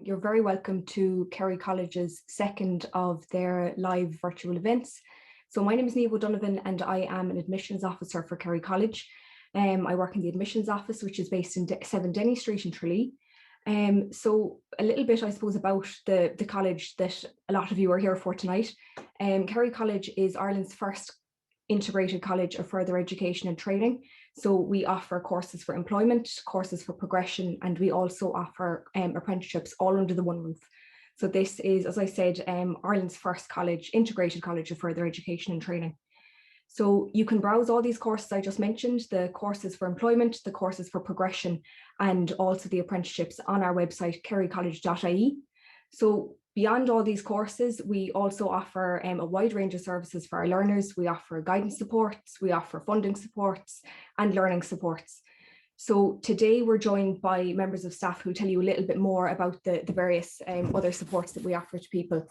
You're very welcome to Kerry College's second of their live virtual events. So my name is Niamh O'Donovan and I am an admissions officer for Kerry College. I work in the admissions office, which is based in 7 Denny Street in Tralee. So a little bit, I suppose, about the college that a lot of you are here for tonight. Kerry College is Ireland's first integrated college of further education and training. So we offer courses for employment, courses for progression, and we also offer apprenticeships all under the one roof. So this is, as I said, Ireland's first integrated college of further education and training. So you can browse all these courses I just mentioned, the courses for employment, the courses for progression, and also the apprenticeships on our website, kerrycollege.ie. So beyond all these courses, we also offer a wide range of services for our learners. We offer guidance supports, we offer funding supports and learning supports. So today we're joined by members of staff who tell you a little bit more about the various other supports that we offer to people.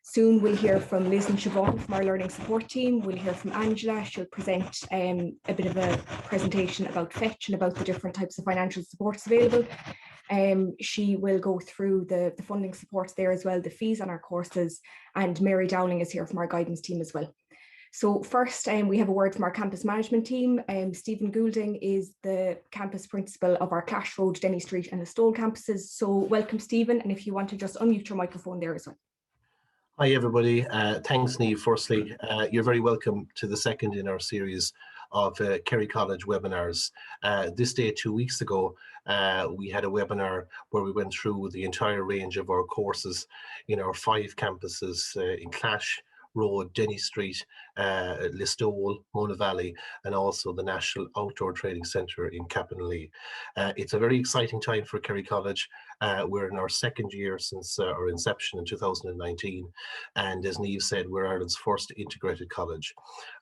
Soon we'll hear from Liz and Siobhan from our learning support team. We'll hear from Angela. She'll present a bit of a presentation about Fetch and about the different types of financial supports available. She will go through the funding supports there as well, the fees on our courses, and Mary Dowling is here from our guidance team as well. So first, we have a word from our campus management team. Stephen Goulding is the campus principal of our Clash Road, Denny Street and Listowel campuses. So welcome, Stephen, and if you want to just unmute your microphone there as well. Hi everybody, thanks Niamh. Firstly, you're very welcome to the second in our series of Kerry College webinars. This day 2 weeks ago, we had a webinar where we went through the entire range of our courses in our 5 campuses in Clash Road, Denny Street, Listowel, Mona Valley, and also the National Outdoor Training Centre in Cappenlee. It's a very exciting time for Kerry College. We're in our second year since our inception in 2019, and as Niamh said, we're Ireland's first integrated college.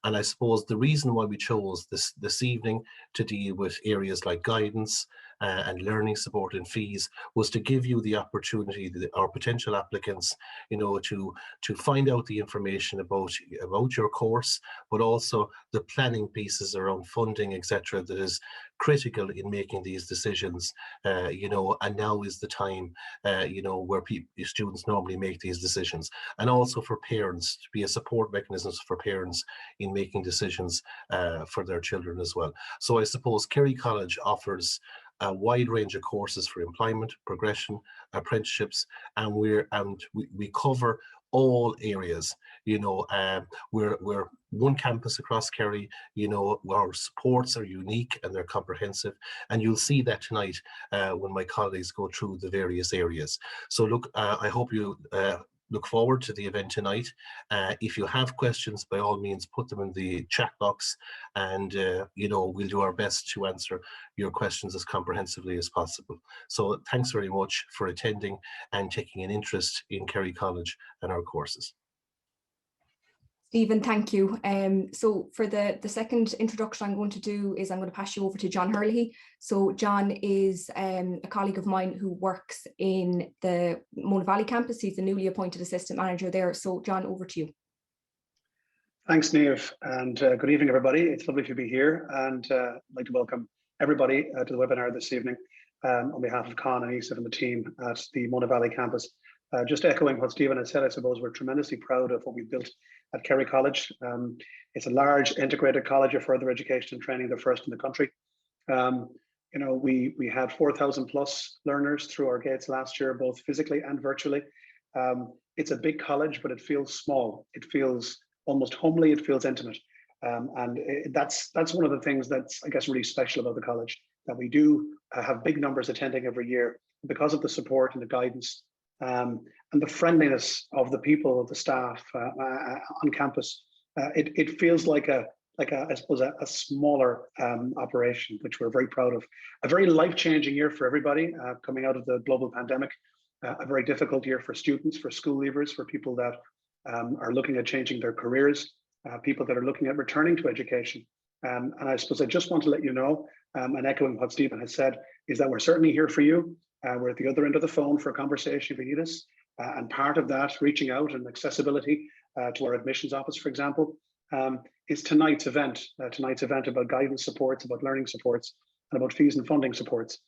And I suppose the reason why we chose this evening to deal with areas like guidance and learning support and fees was to give you the opportunity, our potential applicants, to find out the information about your course, but also the planning pieces around funding, etc., that is critical in making these decisions. And now is the time, where students normally make these decisions, and also for parents to be a support mechanism for parents in making decisions for their children as well. So I suppose Kerry College offers a wide range of courses for employment, progression, apprenticeships, and we cover all areas. We're one campus across Kerry. Our supports are unique and they're comprehensive, and you'll see that tonight when my colleagues go through the various areas. So look, I hope you look forward to the event tonight. If you have questions, by all means, put them in the chat box, and we'll do our best to answer your questions as comprehensively as possible. So thanks very much for attending and taking an interest in Kerry College and our courses. Stephen, thank you. So for the second introduction I'm going to do is I'm going to pass you over to John Hurley. So John is a colleague of mine who works in the Mona Valley campus. He's the newly appointed assistant manager there. So John, over to you. Thanks, Niamh, and good evening, everybody. It's lovely to be here, and I'd like to welcome everybody to the webinar this evening on behalf of Con and Isaac and the team at the Mona Valley campus. Just echoing what Stephen has said, I suppose we're tremendously proud of what we've built at Kerry College. It's a large integrated college of further education and training, the first in the country. We had 4,000 plus learners through our gates last year, both physically and virtually. It's a big college, but it feels small. It feels almost homely. It feels intimate. That's one of the things that's, I guess, really special about the college, that we do have big numbers attending every year because of the support and the guidance and the friendliness of the people, of the staff on campus. It feels like I suppose a smaller operation, which we're very proud of. A very life-changing year for everybody coming out of the global pandemic. A very difficult year for students, for school leavers, for people that are looking at changing their careers, people that are looking at returning to education. And I suppose I just want to let you know, and echoing what Stephen has said, is that we're certainly here for you. We're at the other end of the phone for a conversation if you need us. And part of that, reaching out and accessibility to our admissions office, for example, is tonight's event about guidance supports, about learning supports, and about fees and funding supports.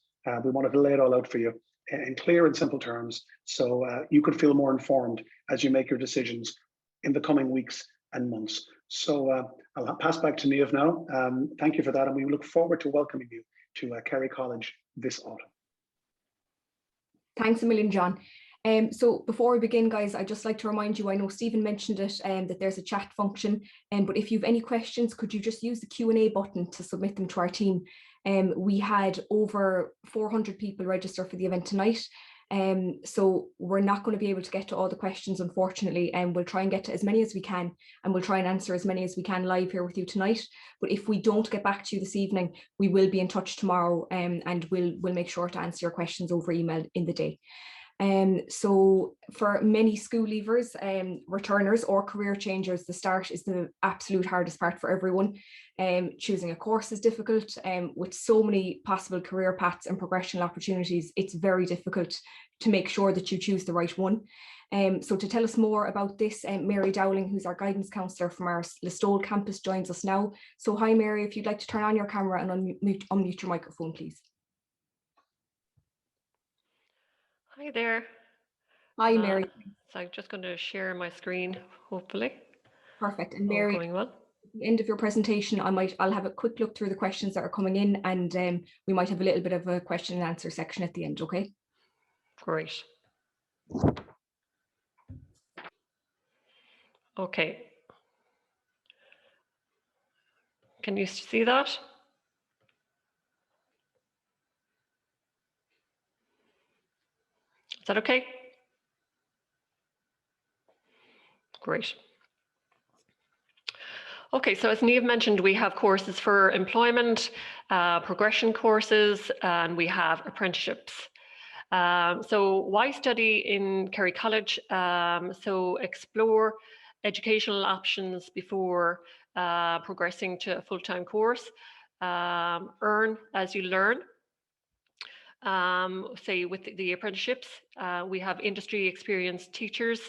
We wanted to lay it all out for you. in clear and simple terms, so you could feel more informed as you make your decisions in the coming weeks and months. So I'll pass back to Niamh now. Thank you for that, and we look forward to welcoming you to Kerry College this autumn. Thanks a million, John. So before we begin, guys, I'd just like to remind you, I know Stephen mentioned it, that there's a chat function, but if you have any questions, could you just use the Q&A button to submit them to our team? We had over 400 people register for the event tonight, so we're not going to be able to get to all the questions, unfortunately, and we'll try and get to as many as we can, and we'll try and answer as many as we can live here with you tonight. But if we don't get back to you this evening, we will be in touch tomorrow, and we'll make sure to answer your questions over email in the day. So for many school leavers, returners or career changers, the start is the absolute hardest part for everyone. Choosing a course is difficult. With so many possible career paths and progressional opportunities, it's very difficult to make sure that you choose the right one. So to tell us more about this, Mary Dowling, who's our guidance counsellor from our Listowel campus, joins us now. So hi Mary, if you'd like to turn on your camera and unmute your microphone, please. Hi there. Hi, Mary. So I'm just going to share my screen, hopefully. Perfect. And Mary, going well. At the end of your presentation, I'll have a quick look through the questions that are coming in, and we might have a little bit of a question and answer section at the end, okay? Great. Okay. Can you see that? Is that okay? Great. Okay, so as Niamh mentioned, we have courses for employment, progression courses, and we have apprenticeships. So why study in Kerry College? So explore educational options before progressing to a full-time course. Earn as you learn. Say with the apprenticeships, we have industry experienced teachers.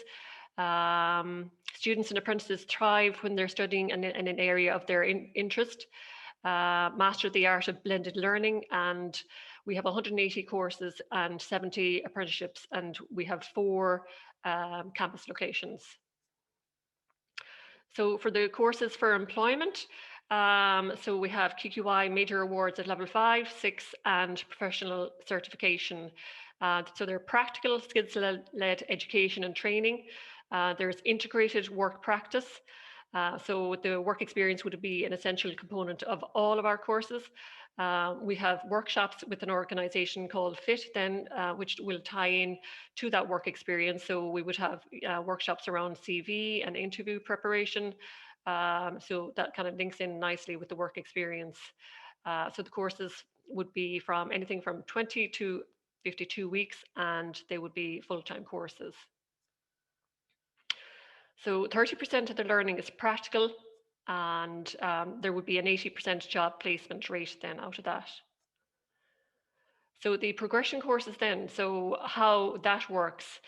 Students and apprentices thrive when they're studying in an area of their interest. Master the art of blended learning, and we have 180 courses and 70 apprenticeships, and we have 4 campus locations. So for the courses for employment, so we have QQI major awards at level 5, 6, and professional certification. So they're practical skills-led education and training. There's integrated work practice. So the work experience would be an essential component of all of our courses. We have workshops with an organisation called FIT then, which will tie in to that work experience. So we would have workshops around CV and interview preparation. So that kind of links in nicely with the work experience. So the courses would be from anything from 20 to 52 weeks, and they would be full-time courses. So 30% of the learning is practical, and there would be an 80% job placement rate then out of that. So the progression courses then, so how that works.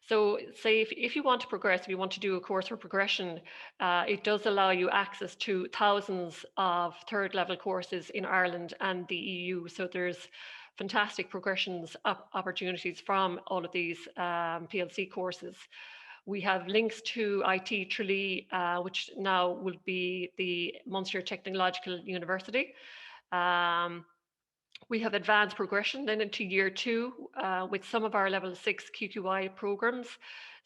So say if you want to progress, if you want to do a course for progression, it does allow you access to thousands of third level courses in Ireland and the EU. So there's fantastic progressions opportunities from all of these PLC courses. We have links to IT Tralee, which now will be the Munster Technological University. We have advanced progression then into year 2 with some of our level 6 QQI programs,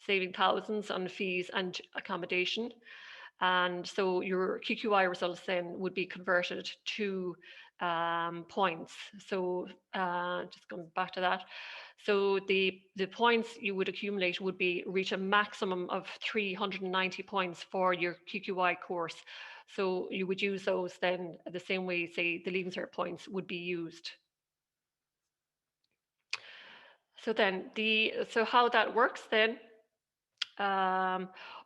saving thousands on fees and accommodation. And so your QQI results then would be converted to points. So just going back to that. So the points you would accumulate would be reach a maximum of 390 points for your QQI course. So you would use those then the same way, say, the Leaving Cert points would be used. So then so how that works then,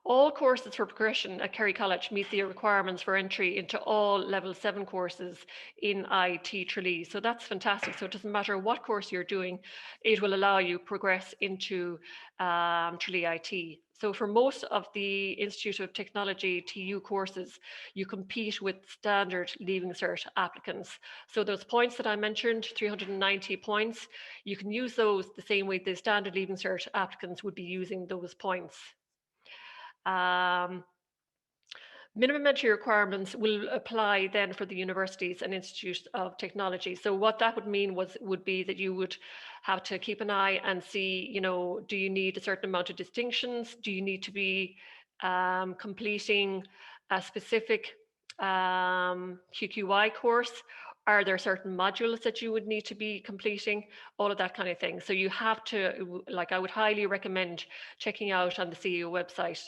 all courses for progression at Kerry College meet the requirements for entry into all level 7 courses in IT Tralee. So that's fantastic. So it doesn't matter what course you're doing, it will allow you progress into Tralee IT. So for most of the Institute of Technology TU courses, you compete with standard Leaving Cert applicants. So those points that I mentioned, 390 points, you can use those the same way the standard Leaving Cert applicants would be using those points. Minimum entry requirements will apply then for the universities and institutes of technology. So what that would mean would be that you would have to keep an eye and see, you know, do you need a certain amount of distinctions? Do you need to be completing a specific QQI course? Are there certain modules that you would need to be completing? All of that kind of thing. So you have to, like, I would highly recommend checking out on the CEO website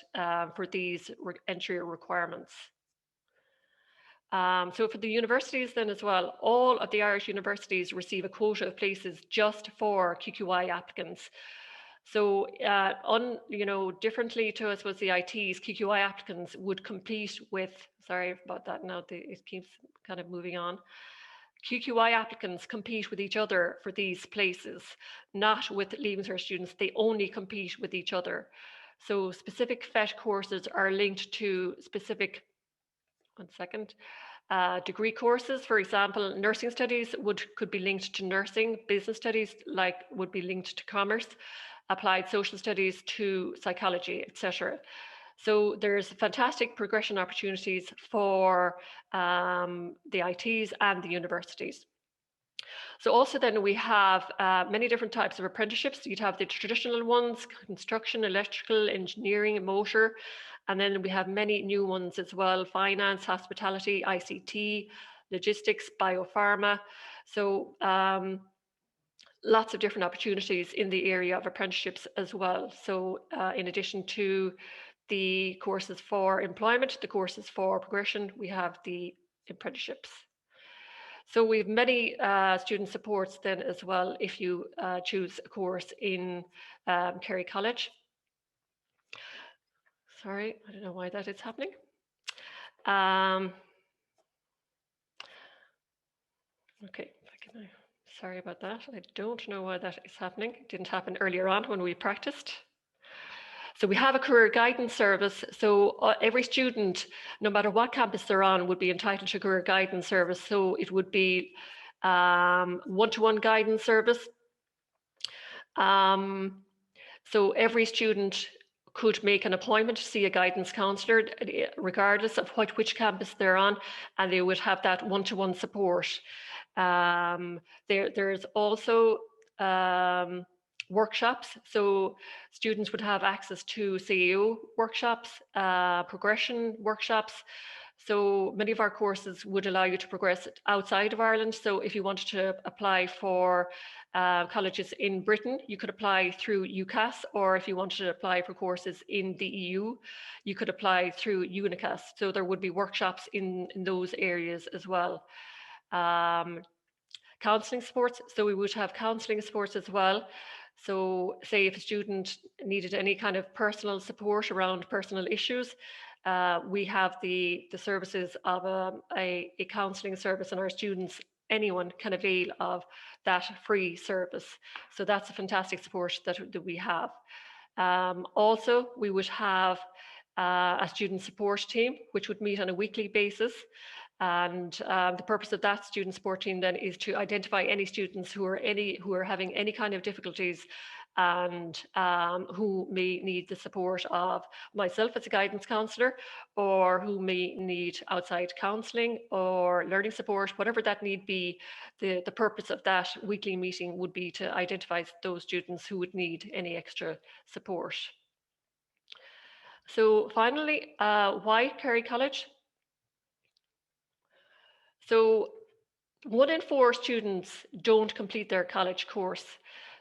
for these entry requirements. So for the universities then as well, all of the Irish universities receive a quota of places just for QQI applicants. So, you know, differently to, I suppose, the ITs, QQI applicants would compete with, sorry about that now, it keeps kind of moving on. QQI applicants compete with each other for these places, not with Leaving Cert students. They only compete with each other. So specific FET courses are linked to specific, degree courses. For example, nursing studies could be linked to nursing, business studies would be linked to commerce, applied social studies to psychology, etc. So there's fantastic progression opportunities for the ITs and the universities. So also then we have many different types of apprenticeships. You'd have the traditional ones, construction, electrical, engineering, motor, and then we have many new ones as well, finance, hospitality, ICT, logistics, biopharma. So lots of different opportunities in the area of apprenticeships as well. So in addition to the courses for employment, the courses for progression, we have the apprenticeships. So we have many student supports then as well if you choose a course in Kerry College. Sorry, I don't know why that is happening. Okay, sorry about that. I don't know why that is happening. It didn't happen earlier on when we practiced. So we have a career guidance service. So every student, no matter what campus they're on, would be entitled to a career guidance service. So it would be one-to-one guidance service. So every student could make an appointment to see a guidance counsellor, regardless of which campus they're on, and they would have that one-to-one support. There's also workshops, so students would have access to CEO workshops, progression workshops. So many of our courses would allow you to progress outside of Ireland. So if you wanted to apply for colleges in Britain, you could apply through UCAS, or if you wanted to apply for courses in the EU, you could apply through UNICAS. So there would be workshops in those areas as well. Counselling supports, so we would have counselling supports as well. So say if a student needed any kind of personal support around personal issues, we have the services of a counselling service, and our students, anyone can avail of that free service. So that's a fantastic support that we have. Also, we would have a student support team, which would meet on a weekly basis. And the purpose of that student support team then is to identify any students who are having any kind of difficulties and who may need the support of myself as a guidance counsellor, or who may need outside counselling or learning support, whatever that need be. The purpose of that weekly meeting would be to identify those students who would need any extra support. So finally, why Kerry College? So 1 in 4 students don't complete their college course.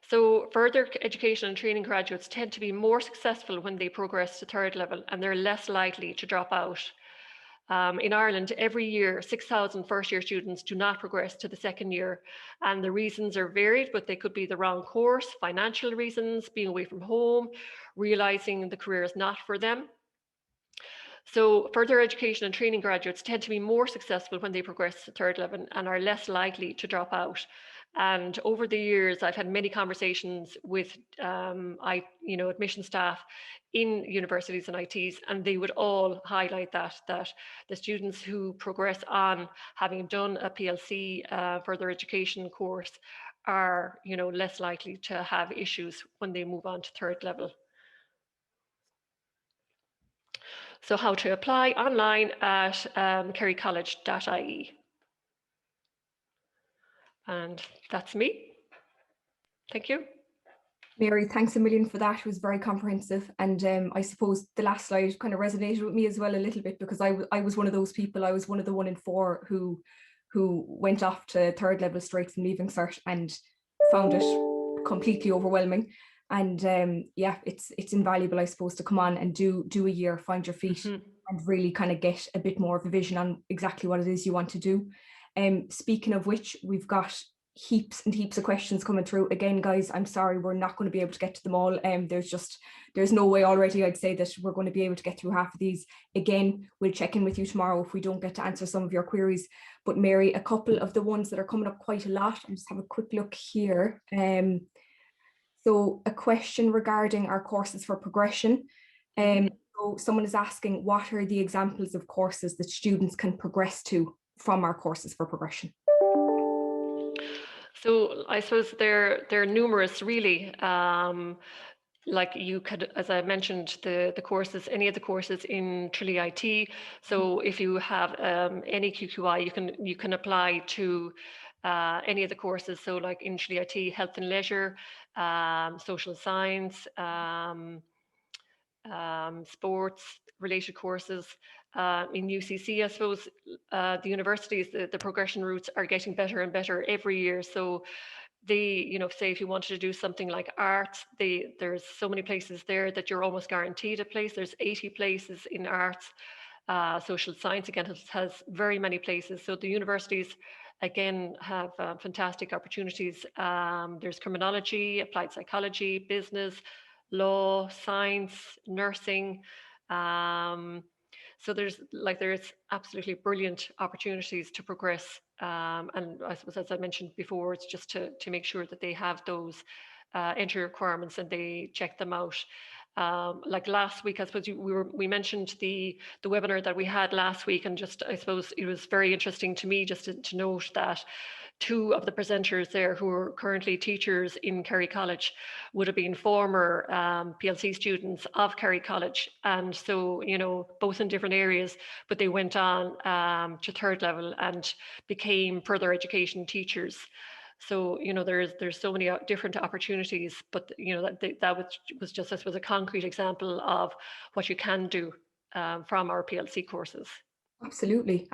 So further education and training graduates tend to be more successful when they progress to 3rd level, and they're less likely to drop out. In Ireland, every year, 6,000 first-year students do not progress to the 2nd year, and the reasons are varied, but they could be the wrong course, financial reasons, being away from home, realising the career is not for them. So further education and training graduates tend to be more successful when they progress to 3rd level and are less likely to drop out. And over the years, I've had many conversations with admission staff in universities and ITs, and they would all highlight that the students who progress on having done a PLC further education course are less likely to have issues when they move on to third level. So how to apply online at kerrycollege.ie. And that's me. Thank you. Mary, thanks a million for that. It was very comprehensive. And I suppose the last slide kind of resonated with me as well a little bit, because I was one of those people. I was one of the 1 in 4 who went off to third level straight from Leaving Cert and found it completely overwhelming. And yeah, it's invaluable, I suppose, to come on and do a year, find your feet, and really kind of get a bit more of a vision on exactly what it is you want to do. Speaking of which, we've got heaps and heaps of questions coming through. Again, guys, I'm sorry, we're not going to be able to get to them all. There's no way already I'd say that we're going to be able to get through half of these. Again, we'll check in with you tomorrow if we don't get to answer some of your queries. But Mary, a couple of the ones that are coming up quite a lot, I'll just have a quick look here. So a question regarding our courses for progression. So someone is asking, what are the examples of courses that students can progress to from our courses for progression? So I suppose they're numerous, really. Like you could, as I mentioned, the courses, any of the courses in Tralee IT. So if you have any QQI, you can apply to any of the courses. So like in Tralee IT, health and leisure, social science, sports related courses. In UCC, I suppose the universities, the progression routes are getting better and better every year. So they, say if you wanted to do something like arts, there's so many places there that you're almost guaranteed a place. There's 80 places in arts. Social science, again, has very many places. So the universities, again, have fantastic opportunities. There's criminology, applied psychology, business, law, science, nursing. So there's absolutely brilliant opportunities to progress. And I suppose, as I mentioned before, it's just to make sure that they have those entry requirements and they check them out. Like last week, I suppose we mentioned the webinar that we had last week, and just I suppose it was very interesting to me just to note that 2 of the presenters there who are currently teachers in Kerry College would have been former PLC students of Kerry College, and so both in different areas, but they went on to third level and became further education teachers. So there's so many different opportunities, but that was just, I suppose, a concrete example of what you can do from our PLC courses. Absolutely.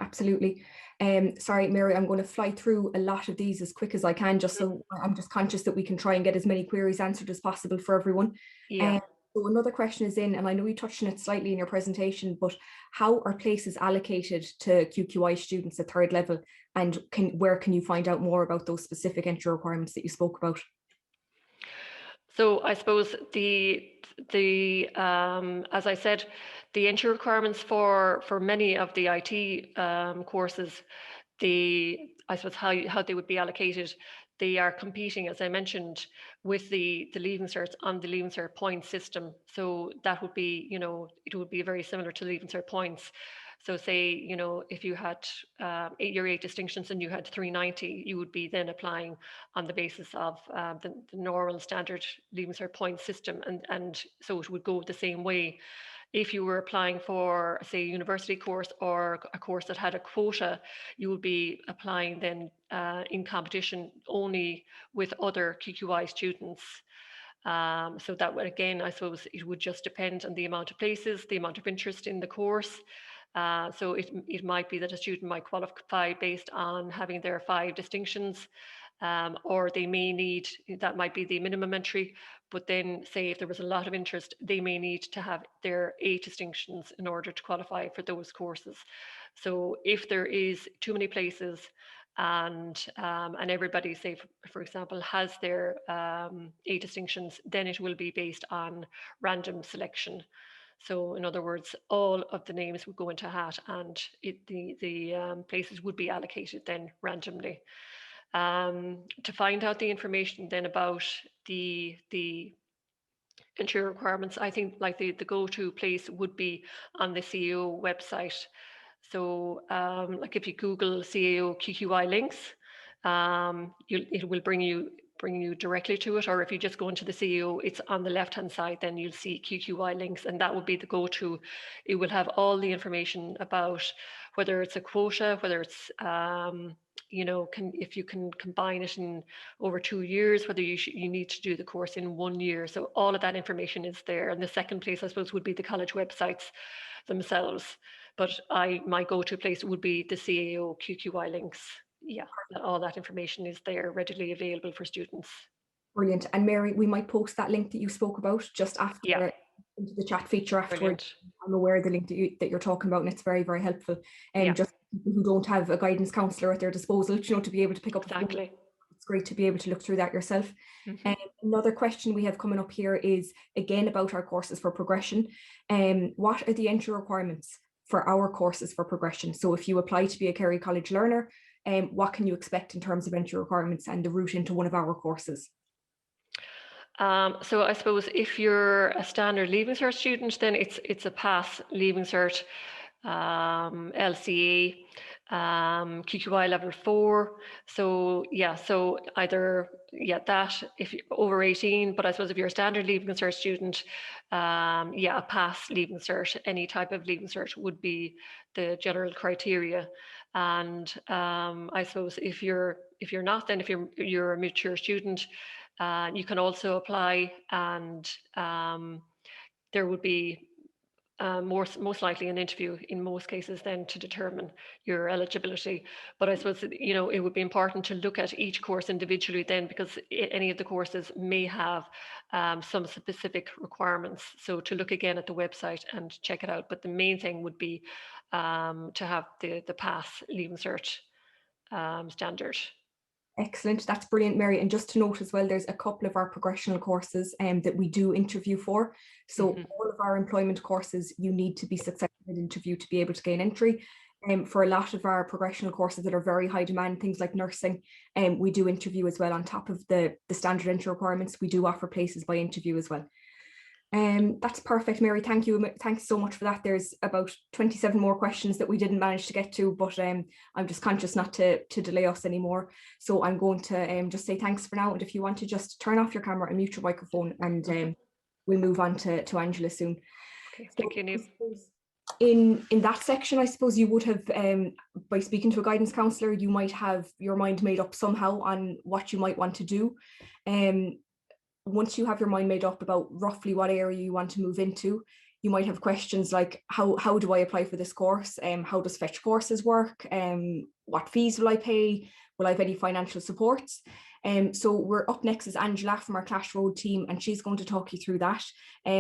Sorry, Mary, I'm going to fly through a lot of these as quick as I can, just so I'm just conscious that we can try and get as many queries answered as possible for everyone. Yeah. So another question is in, and I know you touched on it slightly in your presentation, but how are places allocated to QQI students at third level, and where can you find out more about those specific entry requirements that you spoke about? So I suppose as I said, the entry requirements for many of the IT courses, I suppose how they would be allocated, they are competing, as I mentioned, with the Leaving Certs on the Leaving Cert points system. So that would be, it would be very similar to Leaving Cert points. So say, if you had your 8 distinctions and you had 390, you would be then applying on the basis of the normal standard Leaving Cert point system. And so it would go the same way. If you were applying for, say, a university course or a course that had a quota, you would be applying then in competition only with other QQI students. So that would, again, I suppose it would just depend on the amount of places, the amount of interest in the course. So it might be that a student might qualify based on having their 5 distinctions, or they may need, that might be the minimum entry, but then say if there was a lot of interest, they may need to have their 8 distinctions in order to qualify for those courses. So if there is too many places and everybody, say for example, has their 8 distinctions, then it will be based on random selection. So in other words, all of the names would go into a hat, and the places would be allocated then randomly. To find out the information then about the entry requirements, I think like the go-to place would be on the CAO website. So like if you Google CAO QQI links, it will bring you directly to it, or if you just go into the CAO, it's on the left hand side, then you'll see QQI links, and that would be the go-to. It will have all the information about whether it's a quota, whether it's if you can combine it in over 2 years, whether you need to do the course in 1 year. So all of that information is there. And the second place, I suppose, would be the college websites themselves. But my go-to place would be the CAO QQI links. Yeah, all that information is there, readily available for students. Brilliant. And Mary, we might post that link that you spoke about just after into the chat feature afterwards. Brilliant. I'm aware of the link that you're talking about, and it's very, very helpful. And just people who don't have a guidance counsellor at their disposal, to be able to pick up. Exactly. It's great to be able to look through that yourself. Another question we have coming up here is again about our courses for progression. What are the entry requirements for our courses for progression? So if you apply to be a Kerry College learner, what can you expect in terms of entry requirements and the route into one of our courses? So I suppose if you're a standard Leaving Cert student, then it's a pass Leaving Cert, LCA, QQI level 4. So so either that if you're over 18, but I suppose if you're a standard Leaving Cert student, a pass Leaving Cert, any type of Leaving Cert would be the general criteria. And I suppose if you're not, then if you're a mature student, you can also apply, and there would be most likely an interview in most cases then to determine your eligibility. But I suppose it would be important to look at each course individually then, because any of the courses may have some specific requirements. So to look again at the website and check it out. But the main thing would be to have the pass Leaving Cert standard. Excellent, that's brilliant, Mary. And just to note as well, there's a couple of our progressional courses that we do interview for. So all of our employment courses, you need to be successful in interview to be able to gain entry. For a lot of our progressional courses that are very high demand, things like nursing, we do interview as well on top of the standard entry requirements. We do offer places by interview as well. That's perfect, Mary. Thank you. Thanks so much for that. There's about 27 more questions that we didn't manage to get to, but I'm just conscious not to delay us anymore. So I'm going to just say thanks for now. And if you want to just turn off your camera and mute your microphone, and we'll move on to Angela soon. Okay, thank you, Niamh. In that section, I suppose you would have, by speaking to a guidance counsellor, you might have your mind made up somehow on what you might want to do. Once you have your mind made up about roughly what area you want to move into, you might have questions like, how do I apply for this course? How does Fetch Courses work? What fees will I pay? Will I have any financial supports? So we're up next is Angela from our Clash Road team, and she's going to talk you through that.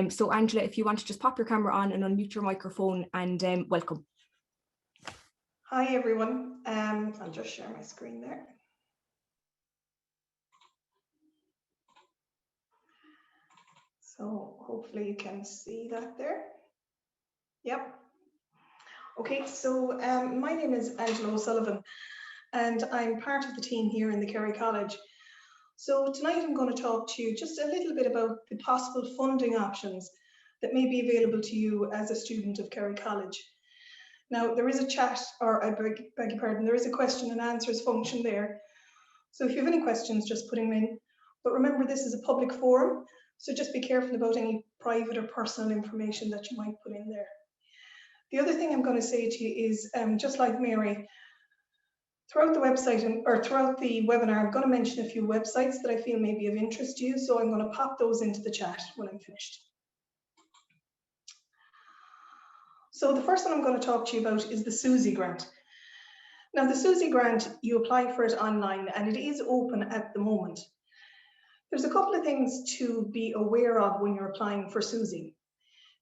So Angela, if you want to just pop your camera on and unmute your microphone, and welcome. Hi everyone, I'll just share my screen there. So hopefully you can see that there. Yep. Okay, so my name is Angela O'Donovan, and I'm part of the team here in the Kerry College. So tonight I'm going to talk to you just a little bit about the possible funding options that may be available to you as a student of Kerry College. Now there is a chat, or I beg your pardon, there is a question and answers function there. So if you have any questions, just put them in. But remember, this is a public forum, so just be careful about any private or personal information that you might put in there. The other thing I'm going to say to you is, just like Mary, throughout the website or throughout the webinar, I'm going to mention a few websites that I feel may be of interest to you. So I'm going to pop those into the chat when I'm finished. So the first one I'm going to talk to you about is the SUSI grant. Now the SUSI grant, you apply for it online and it is open at the moment. There's a couple of things to be aware of when you're applying for SUSI.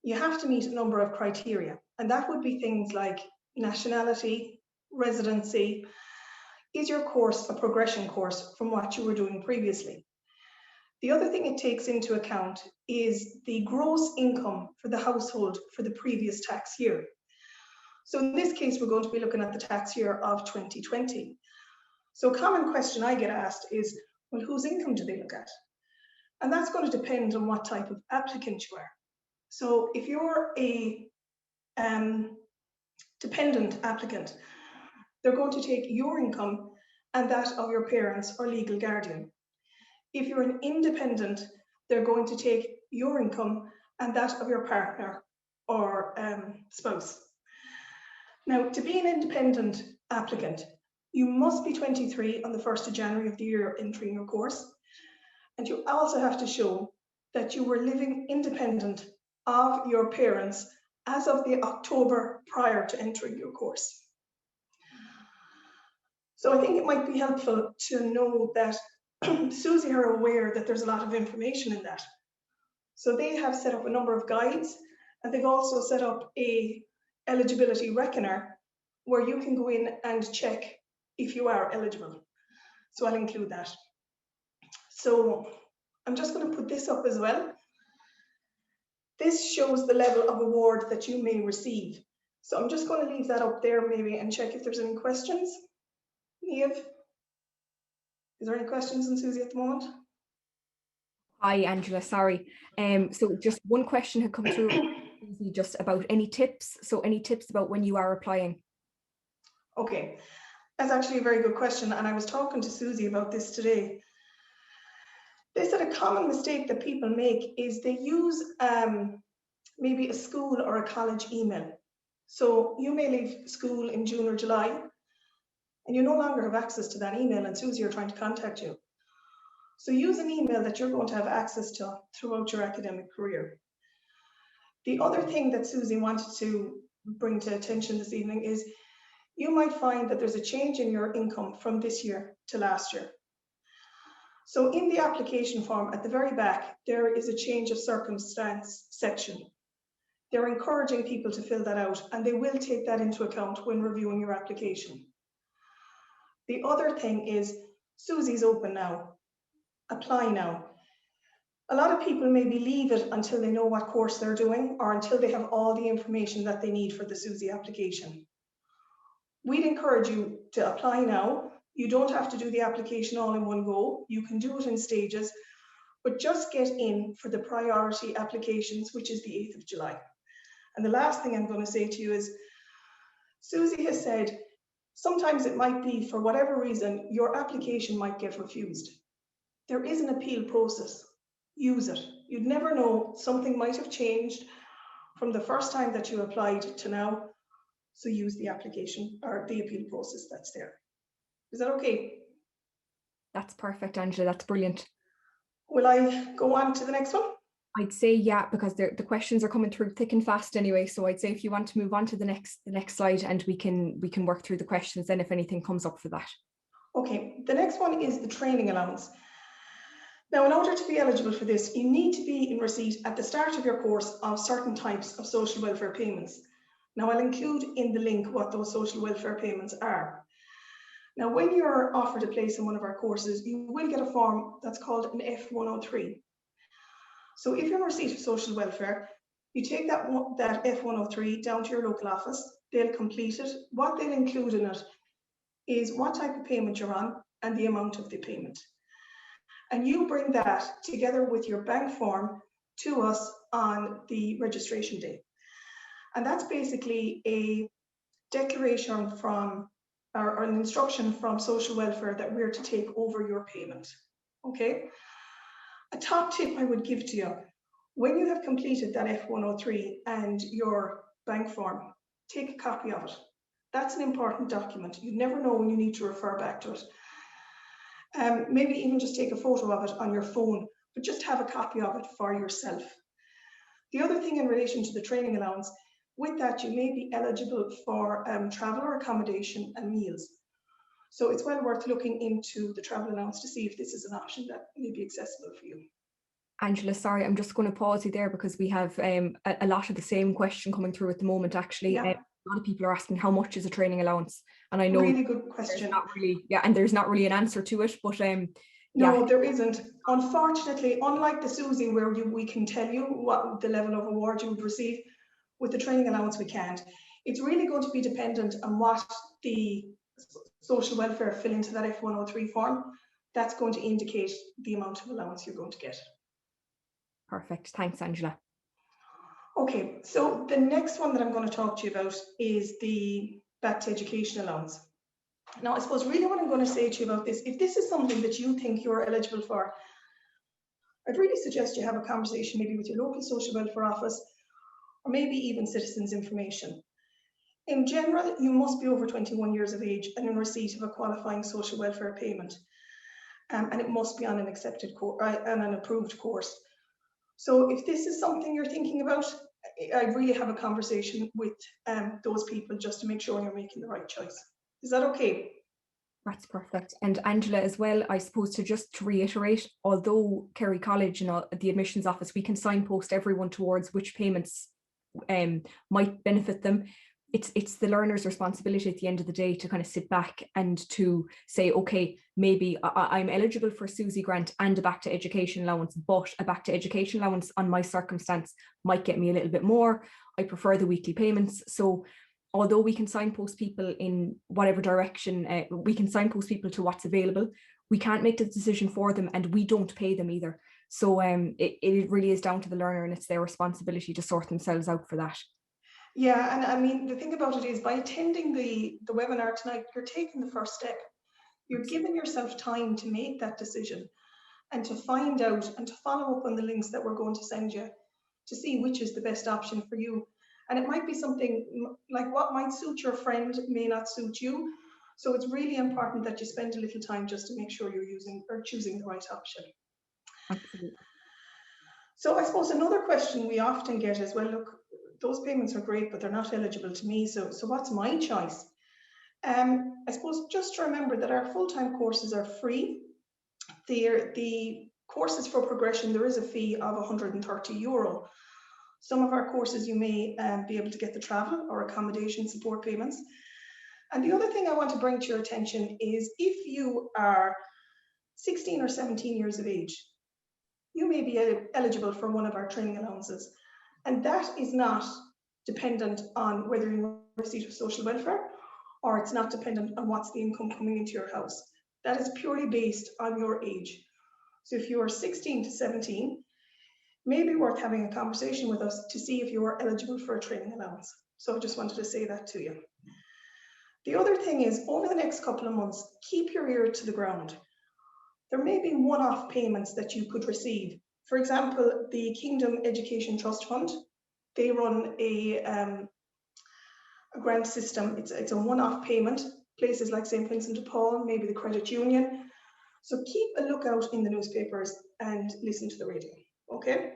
You have to meet a number of criteria, and that would be things like nationality, residency. Is your course a progression course from what you were doing previously? The other thing it takes into account is the gross income for the household for the previous tax year. So in this case, we're going to be looking at the tax year of 2020. So a common question I get asked is, well, whose income do they look at? And that's going to depend on what type of applicant you are. So if you're a dependent applicant, they're going to take your income and that of your parents or legal guardian. If you're an independent, they're going to take your income and that of your partner or spouse. Now, to be an independent applicant, you must be 23 on the 1st of January of the year entering your course. And you also have to show that you were living independent of your parents as of the October prior to entering your course. So I think it might be helpful to know that SUSI are aware that there's a lot of information in that. So they have set up a number of guides, and they've also set up a eligibility reckoner where you can go in and check if you are eligible. So I'll include that. So I'm just going to put this up as well. This shows the level of award that you may receive. So I'm just going to leave that up there maybe and check if there's any questions. Niamh, is there any questions on SUSI at the moment? Hi, Angela, sorry. So just one question had come through just about any tips. So any tips about when you are applying? Okay, that's actually a very good question. And I was talking to SUSI about this today. They said a common mistake that people make is they use maybe a school or a college email. So you may leave school in June or July, and you no longer have access to that email, and SUSI are trying to contact you. So use an email that you're going to have access to throughout your academic career. The other thing that SUSI wanted to bring to attention this evening is you might find that there's a change in your income from this year to last year. So in the application form at the very back, there is a change of circumstance section. They're encouraging people to fill that out, and they will take that into account when reviewing your application. The other thing is SUSI's open now. Apply now. A lot of people maybe leave it until they know what course they're doing or until they have all the information that they need for the SUSI application. We'd encourage you to apply now. You don't have to do the application all in one go. You can do it in stages, but just get in for the priority applications, which is the 8th of July. And the last thing I'm going to say to you is, SUSI has said, sometimes it might be for whatever reason, your application might get refused. There is an appeal process. Use it. You'd never know, something might have changed from the first time that you applied to now. So use the application or the appeal process that's there. Is that okay? That's perfect, Angela. That's brilliant. Will I go on to the next one? I'd say yeah, because the questions are coming through thick and fast anyway. So I'd say if you want to move on to the next slide, and we can work through the questions then if anything comes up for that. Okay, the next one is the training allowance. Now, in order to be eligible for this, you need to be in receipt at the start of your course of certain types of social welfare payments. Now, I'll include in the link what those social welfare payments are. Now, when you're offered a place in one of our courses, you will get a form that's called an F103. So if you're in receipt of social welfare, you take that F103 down to your local office, they'll complete it. What they'll include in it is what type of payment you're on and the amount of the payment. And you bring that together with your bank form to us on the registration day. And that's basically a declaration from, or an instruction from social welfare that we're to take over your payment, okay? A top tip I would give to you, when you have completed that F103 and your bank form, take a copy of it. That's an important document. You never know when you need to refer back to it. Maybe even just take a photo of it on your phone, but just have a copy of it for yourself. The other thing in relation to the training allowance, with that you may be eligible for travel or accommodation and meals. So it's well worth looking into the travel allowance to see if this is an option that may be accessible for you. Angela, sorry, I'm just going to pause you there because we have a lot of the same question coming through at the moment, actually. Yeah. A lot of people are asking how much is a training allowance, and I know really good question. There's not really an answer to it, but no, there isn't. Unfortunately, unlike the SUSI where we can tell you what the level of award you would receive, with the training allowance we can't. It's really going to be dependent on what the social welfare, fill into that F103 form. That's going to indicate the amount of allowance you're going to get. Perfect. Thanks, Angela. Okay, so the next one that I'm going to talk to you about is the back to education allowance. Now, I suppose really what I'm going to say to you about this, if this is something that you think you're eligible for, I'd really suggest you have a conversation maybe with your local social welfare office, or maybe even Citizens Information. In general, you must be over 21 years of age and in receipt of a qualifying social welfare payment. And it must be on an accepted course and an approved course. So if this is something you're thinking about, I really have a conversation with those people just to make sure you're making the right choice. Is that okay? That's perfect. And Angela, as well, I suppose to reiterate, although Kerry College and the admissions office, we can signpost everyone towards which payments might benefit them. It's the learner's responsibility at the end of the day to kind of sit back and to say, okay, maybe I'm eligible for Susie grant and a back to education allowance, but a back to education allowance on my circumstance might get me a little bit more. I prefer the weekly payments. So although we can signpost people in whatever direction, we can signpost people to what's available, we can't make the decision for them, and we don't pay them either. So it really is down to the learner, and it's their responsibility to sort themselves out for that. Yeah, and I mean, the thing about it is, by attending the webinar tonight, you're taking the first step. You're giving yourself time to make that decision and to find out and to follow up on the links that we're going to send you to see which is the best option for you. And it might be something like what might suit your friend may not suit you. So it's really important that you spend a little time just to make sure you're using or choosing the right option. Absolutely. So I suppose another question we often get is, well, look, those payments are great, but they're not eligible to me. So what's my choice? I suppose just to remember that our full-time courses are free. The courses for progression, there is a fee of €130. Some of our courses you may be able to get the travel or accommodation support payments. And the other thing I want to bring to your attention is if you are 16 or 17 years of age, you may be eligible for one of our training allowances. And that is not dependent on whether you're in receipt of social welfare, or it's not dependent on what's the income coming into your house. That is purely based on your age. So if you are 16 to 17, maybe worth having a conversation with us to see if you are eligible for a training allowance. So I just wanted to say that to you. The other thing is, over the next couple of months, keep your ear to the ground. There may be one-off payments that you could receive. For example, the Kingdom Education Trust Fund, they run a grant system. It's a one-off payment. Places like St. Vincent de Paul, maybe the credit union. So keep a lookout in the newspapers and listen to the radio, okay?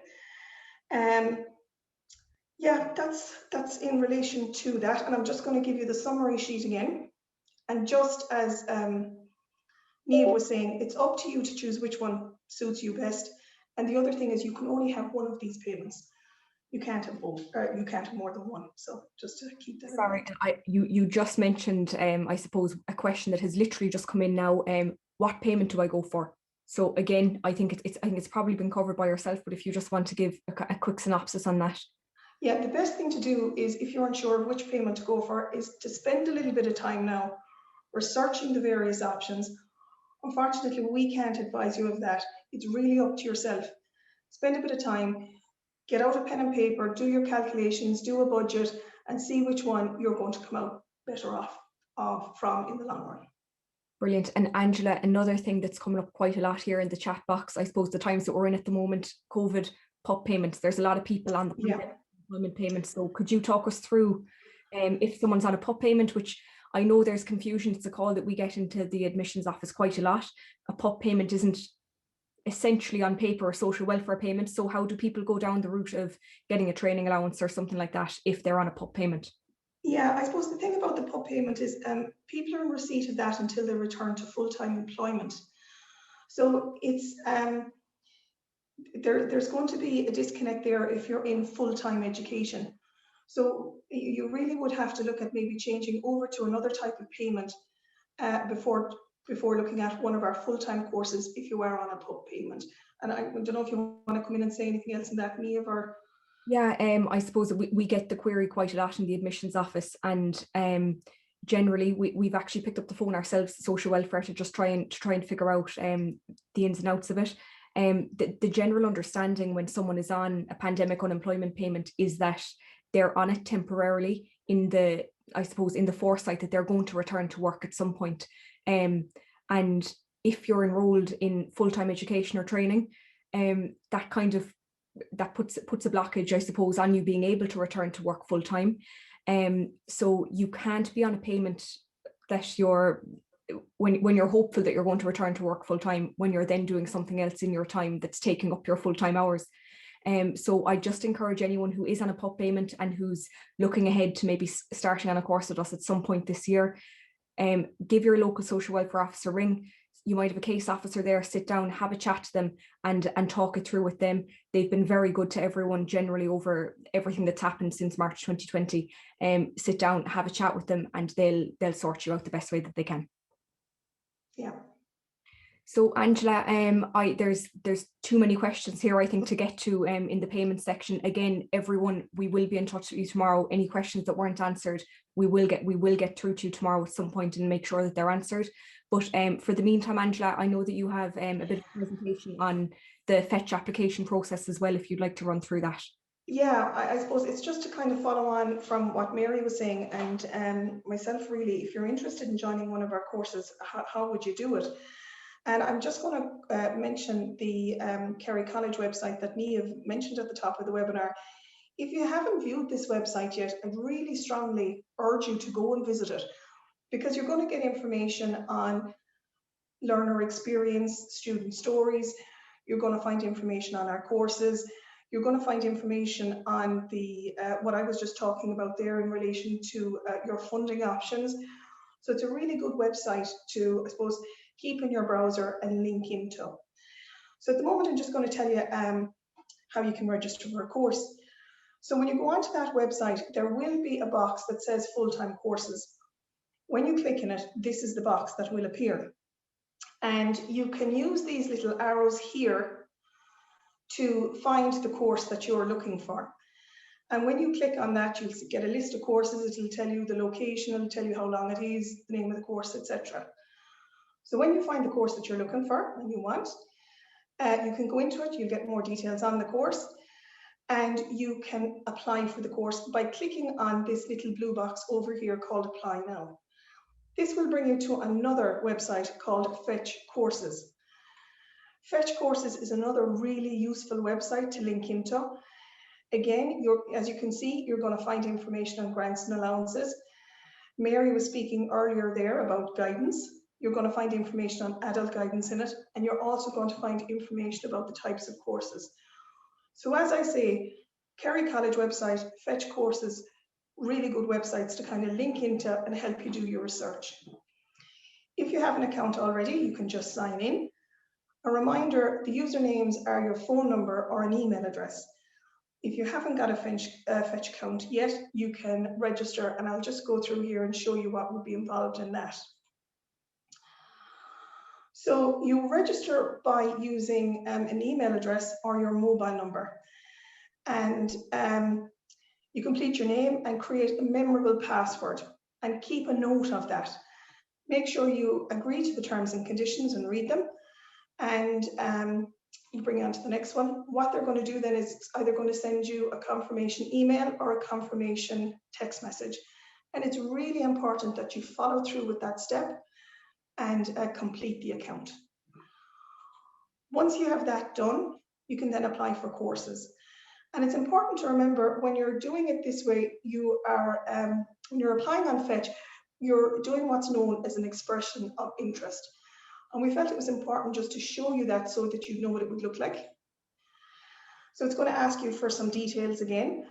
Yeah, that's in relation to that. And I'm just going to give you the summary sheet again. And just as Niamh was saying, it's up to you to choose which one suits you best. And the other thing is, you can only have one of these payments. You can't have both, or you can't have more than one. So just to keep that Sorry, in mind. you just mentioned, I suppose, a question that has literally just come in now. What payment do I go for? So again, I think it's probably been covered by yourself, but if you just want to give a quick synopsis on that. Yeah, the best thing to do is, if you're unsure of which payment to go for, is to spend a little bit of time now researching the various options. Unfortunately, we can't advise you of that. It's really up to yourself. Spend a bit of time, get out a pen and paper, do your calculations, do a budget, and see which one you're going to come out better off from in the long run. Brilliant. And Angela, another thing that's coming up quite a lot here in the chat box, I suppose the times that we're in at the moment, COVID, PUP payments, there's a lot of people on the employment payments. So could you talk us through if someone's on a PUP payment, which I know there's confusion, it's a call that we get into the admissions office quite a lot. A PUP payment isn't essentially on paper a social welfare payment. So how do people go down the route of getting a training allowance or something like that if they're on a PUP payment? Yeah, I suppose the thing about the PUP payment is people are in receipt of that until they return to full-time employment. So it's there's going to be a disconnect there if you're in full-time education. So you really would have to look at maybe changing over to another type of payment before looking at one of our full-time courses if you are on a PUP payment. And I don't know if you want to come in and say anything else in that, Niamh, or... Yeah, I suppose we get the query quite a lot in the admissions office, and generally we've actually picked up the phone ourselves, social welfare, to just try and figure out the ins and outs of it. The general understanding when someone is on a pandemic unemployment payment is that they're on it temporarily in the foresight that they're going to return to work at some point. And if you're enrolled in full-time education or training, that puts a blockage, I suppose, on you being able to return to work full-time. So you can't be on a payment that when you're hopeful that you're going to return to work full-time, when you're then doing something else in your time that's taking up your full-time hours. So I just encourage anyone who is on a PUP payment and who's looking ahead to maybe starting on a course with us at some point this year, give your local social welfare officer a ring. You might have a case officer there, sit down, have a chat to them and talk it through with them. They've been very good to everyone generally over everything that's happened since March 2020. Sit down, have a chat with them, and they'll sort you out the best way that they can. Yeah. So Angela, there's too many questions here, I think, to get to in the payment section. Again, everyone, we will be in touch with you tomorrow. Any questions that weren't answered, we will get through to you tomorrow at some point and make sure that they're answered. But for the meantime, Angela, I know that you have a bit of a presentation on the fetch application process as well, if you'd like to run through that. Yeah, I suppose it's just to kind of follow on from what Mary was saying, and myself really, if you're interested in joining one of our courses, how would you do it? And I'm just going to mention the Kerry College website that Niamh mentioned at the top of the webinar. If you haven't viewed this website yet, I really strongly urge you to go and visit it, because you're going to get information on learner experience, student stories. You're going to find information on our courses. You're going to find information on the what I was just talking about there in relation to your funding options. So it's a really good website to, I suppose, keep in your browser and link into. So at the moment, I'm just going to tell you how you can register for a course. So when you go onto that website, there will be a box that says full-time courses. When you click in it, this is the box that will appear. And you can use these little arrows here to find the course that you're looking for. And when you click on that, you'll get a list of courses. It'll tell you the location, it'll tell you how long it is, the name of the course, etc. So when you find the course that you're looking for and you want, you can go into it, you'll get more details on the course, and you can apply for the course by clicking on this little blue box over here called Apply Now. This will bring you to another website called Fetch Courses. Fetch Courses is another really useful website to link into. Again, as you can see, you're going to find information on grants and allowances. Mary was speaking earlier there about guidance. You're going to find information on adult guidance in it, and you're also going to find information about the types of courses. So as I say, Kerry College website, Fetch Courses, really good websites to kind of link into and help you do your research. If you have an account already, you can just sign in. A reminder, the usernames are your phone number or an email address. If you haven't got a Fetch account yet, you can register, and I'll just go through here and show you what would be involved in that. So you register by using an email address or your mobile number, and you complete your name and create a memorable password and keep a note of that. Make sure you agree to the terms and conditions and read them, and you bring on to the next one. What they're going to do then is it's either going to send you a confirmation email or a confirmation text message. And it's really important that you follow through with that step and complete the account. Once you have that done, you can then apply for courses. And it's important to remember, when you're doing it this way, you are, when you're applying on Fetch, you're doing what's known as an expression of interest. And we felt it was important just to show you that so that you know what it would look like. So it's going to ask you for some details again,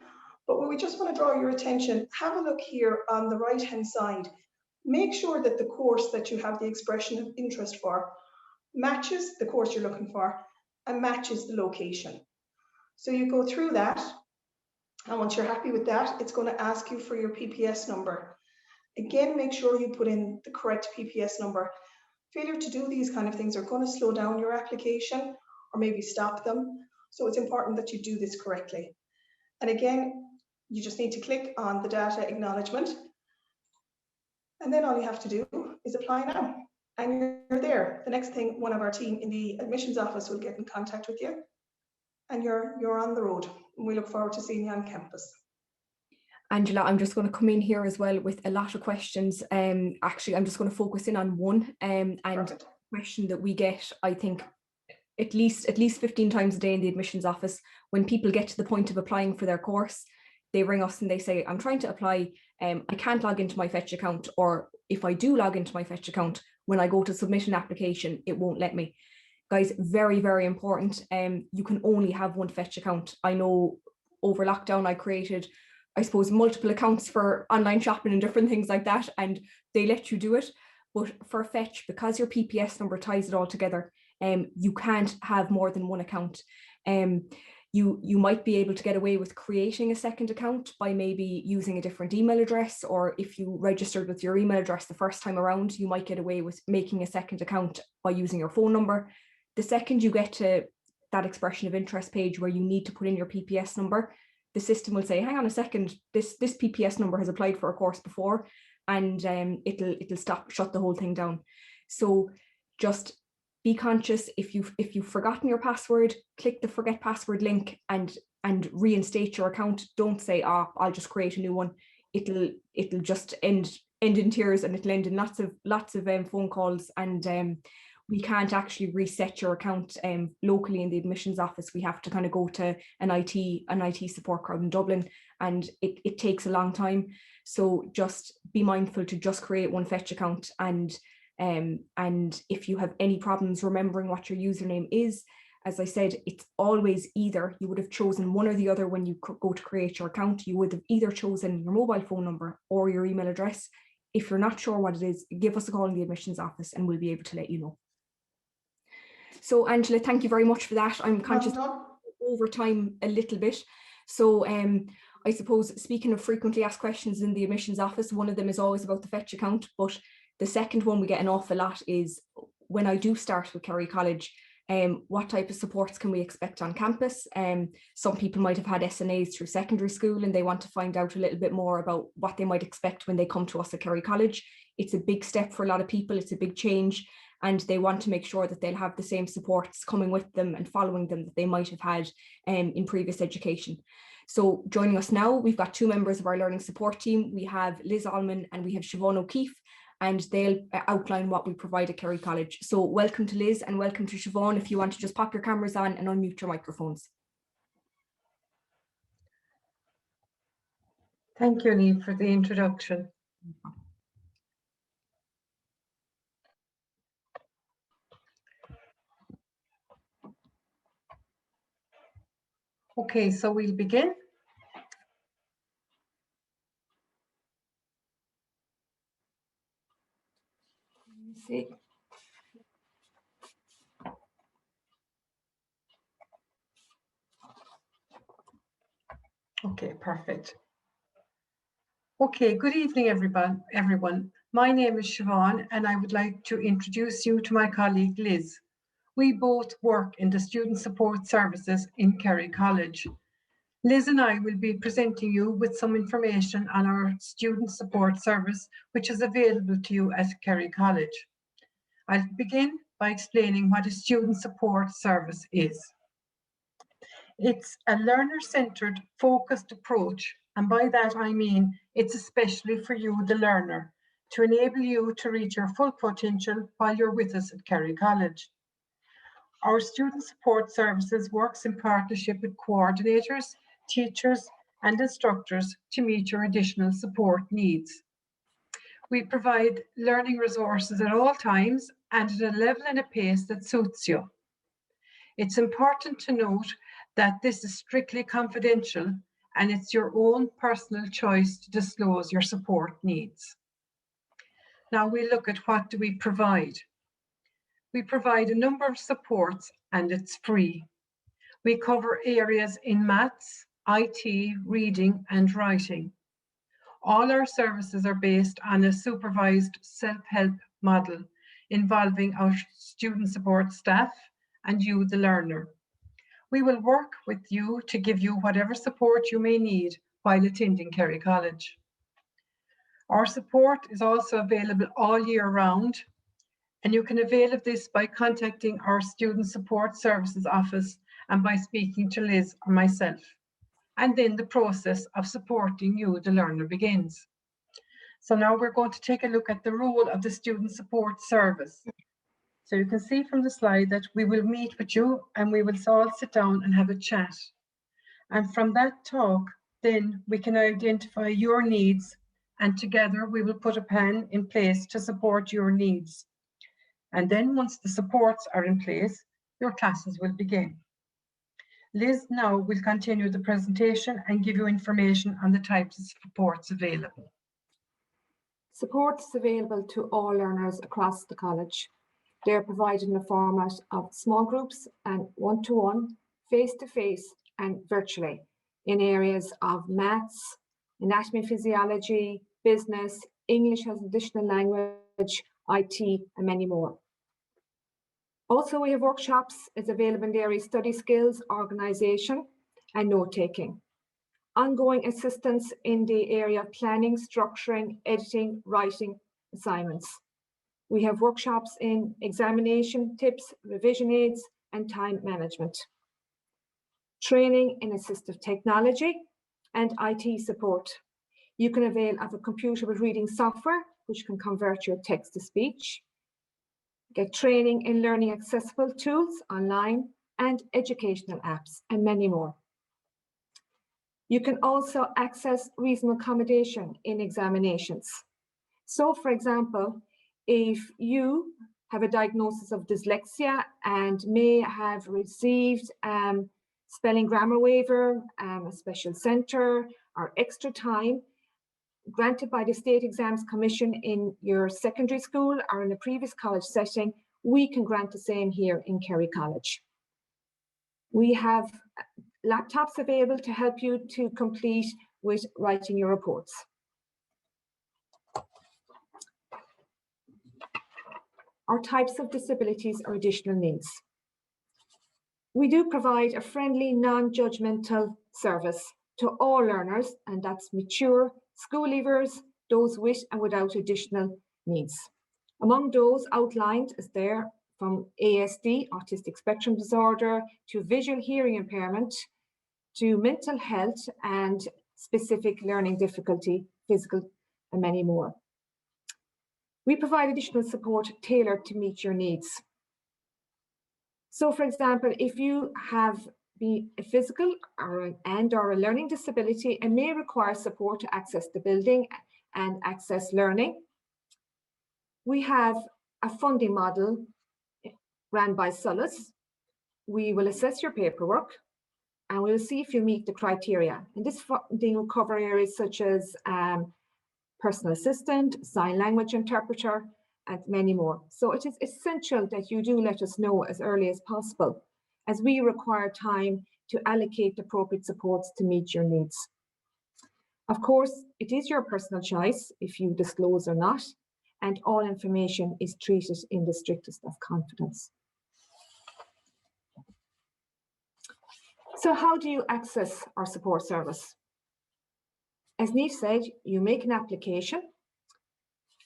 but we just want to draw your attention. Have a look here on the right-hand side. Make sure that the course that you have the expression of interest for matches the course you're looking for and matches the location. So you go through that, and once you're happy with that, it's going to ask you for your PPS number. Again, make sure you put in the correct PPS number. Failure to do these kind of things are going to slow down your application or maybe stop them. So it's important that you do this correctly. And again, you just need to click on the data acknowledgement. And then all you have to do is apply now. And you're there. The next thing, one of our team in the admissions office will get in contact with you, and you're on the road. And we look forward to seeing you on campus. Angela, I'm just going to come in here as well with a lot of questions. Actually, I'm just going to focus in on one. And Perfect. a question that we get, I think, at least 15 times a day in the admissions office, when people get to the point of applying for their course, they ring us and they say, I'm trying to apply, I can't log into my Fetch account, or if I do log into my Fetch account, when I go to submit an application, it won't let me. Guys, very, very important. You can only have one Fetch account. I know over lockdown, I created, I suppose, multiple accounts for online shopping and different things like that, and they let you do it. But for Fetch, because your PPS number ties it all together, you can't have more than one account. You might be able to get away with creating a second account by maybe using a different email address, or if you registered with your email address the first time around, you might get away with making a second account by using your phone number. The second you get to that expression of interest page where you need to put in your PPS number, the system will say, hang on a second, this PPS number has applied for a course before, and it'll shut the whole thing down. So just be conscious. If you've forgotten your password, click the forget password link and reinstate your account. Don't say, I'll just create a new one. It'll just end in tears, and it'll end in lots of phone calls, and we can't actually reset your account locally in the admissions office. We have to kind of go to an IT support crowd in Dublin, and it takes a long time. So just be mindful to just create one Fetch account, and if you have any problems remembering what your username is, as I said, it's always either you would have chosen one or the other when you go to create your account. You would have either chosen your mobile phone number or your email address. If you're not sure what it is, give us a call in the admissions office and we'll be able to let you know. So Angela, thank you very much for that. I'm conscious over time a little bit. So I suppose, speaking of frequently asked questions in the admissions office, one of them is always about the Fetch account, but the second one we get an awful lot is, when I do start with Kerry College, what type of supports can we expect on campus? Some people might have had SNAs through secondary school and they want to find out a little bit more about what they might expect when they come to us at Kerry College. It's a big step for a lot of people, it's a big change, and they want to make sure that they'll have the same supports coming with them and following them that they might have had in previous education. So joining us now, we've got two members of our learning support team. We have Liz Allman and we have Siobhan O'Keefe, and they'll outline what we provide at Kerry College. So welcome to Liz and welcome to Siobhan. If you want to just pop your cameras on and unmute your microphones. Thank you, Niamh, for the introduction. Okay, so we'll begin. See. Okay, perfect. Okay, good evening, everyone. My name is Siobhan, and I would like to introduce you to my colleague, Liz. We both work in the Student Support Services in Kerry College. Liz and I will be presenting you with some information on our Student Support Service, which is available to you at Kerry College. I'll begin by explaining what a Student Support Service is. It's a learner-centred, focused approach, and by that I mean it's especially for you, the learner, to enable you to reach your full potential while you're with us at Kerry College. Our Student Support Services works in partnership with coordinators, teachers and instructors to meet your additional support needs. We provide learning resources at all times and at a level and a pace that suits you. It's important to note that this is strictly confidential and it's your own personal choice to disclose your support needs. Now we look at what do we provide. We provide a number of supports and it's free. We cover areas in maths, IT, reading and writing. All our services are based on a supervised self-help model involving our student support staff and you, the learner. We will work with you to give you whatever support you may need while attending Kerry College. Our support is also available all year round, and you can avail of this by contacting our Student Support Services Office and by speaking to Liz or myself. And then the process of supporting you, the learner, begins. So now we're going to take a look at the role of the Student Support Service. So you can see from the slide that we will meet with you and we will all sit down and have a chat. And from that talk, then we can identify your needs, and together we will put a plan in place to support your needs. And then once the supports are in place, your classes will begin. Liz now will continue the presentation and give you information on the types of supports available. Support is available to all learners across the college. They are provided in the format of small groups and one-to-one, face-to-face and virtually in areas of maths, anatomy and physiology, business, English as additional language, IT and many more. Also, we have workshops is available in the area of study skills, organisation and note-taking. Ongoing assistance in the area of planning, structuring, editing, writing assignments. We have workshops in examination tips, revision aids and time management. Training in assistive technology and IT support. You can avail of a computer with reading software, which can convert your text to speech. Get training in learning accessible tools online and educational apps and many more. You can also access reasonable accommodation in examinations. So for example, if you have a diagnosis of dyslexia and may have received spelling grammar waiver, a special centre or extra time granted by the State Exams Commission in your secondary school or in a previous college setting, we can grant the same here in Kerry College. We have laptops available to help you to complete with writing your reports. Our types of disabilities or additional needs. We do provide a friendly, non-judgmental service to all learners, and that's mature, school leavers, those with and without additional needs. Among those outlined is there from ASD, autistic spectrum disorder, to visual hearing impairment, to mental health and specific learning difficulty, physical and many more. We provide additional support tailored to meet your needs. So for example, if you have a physical or a learning disability and may require support to access the building and access learning, we have a funding model ran by Solace. We will assess your paperwork and we'll see if you meet the criteria. And this funding will cover areas such as personal assistant, sign language interpreter, and many more. So it is essential that you do let us know as early as possible, as we require time to allocate the appropriate supports to meet your needs. Of course, it is your personal choice if you disclose or not, and all information is treated in the strictest of confidence. So how do you access our support service? As Niamh said, you make an application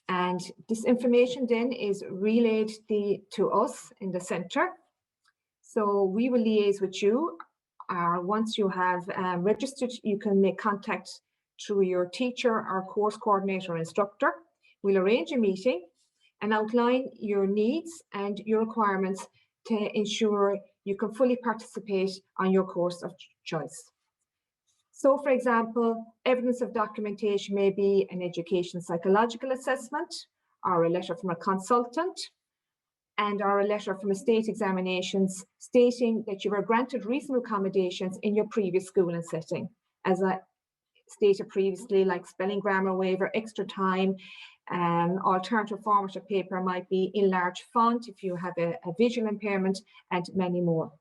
and this information then is relayed to us in the centre. So we will liaise with you. Once you have registered, you can make contact through your teacher or course coordinator or instructor. We'll arrange a meeting and outline your needs and your requirements to ensure you can fully participate on your course of choice. So for example, evidence of documentation may be an education psychological assessment or a letter from a consultant or a letter from a state examinations stating that you were granted reasonable accommodations in your previous school and setting. As I stated previously, like spelling grammar waiver, extra time, alternative format of paper might be in large font if you have a visual impairment and many more.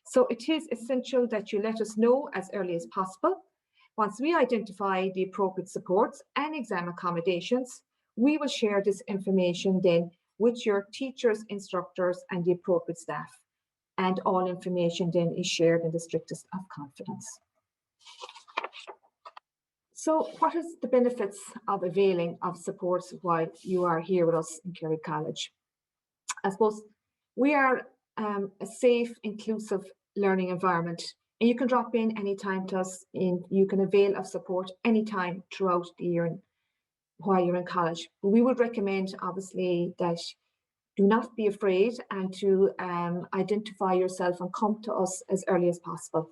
So it is essential that you let us know as early as possible. Once we identify the appropriate supports and exam accommodations, we will share this information then with your teachers, instructors, and the appropriate staff. And all information then is shared in the strictest of confidence. So what is the benefits of availing of support while you are here with us in Kerry College? I suppose we are a safe, inclusive learning environment, and you can drop in anytime to us, and you can avail of support anytime throughout the year while you're in college. But we would recommend, obviously, that do not be afraid and to identify yourself and come to us as early as possible,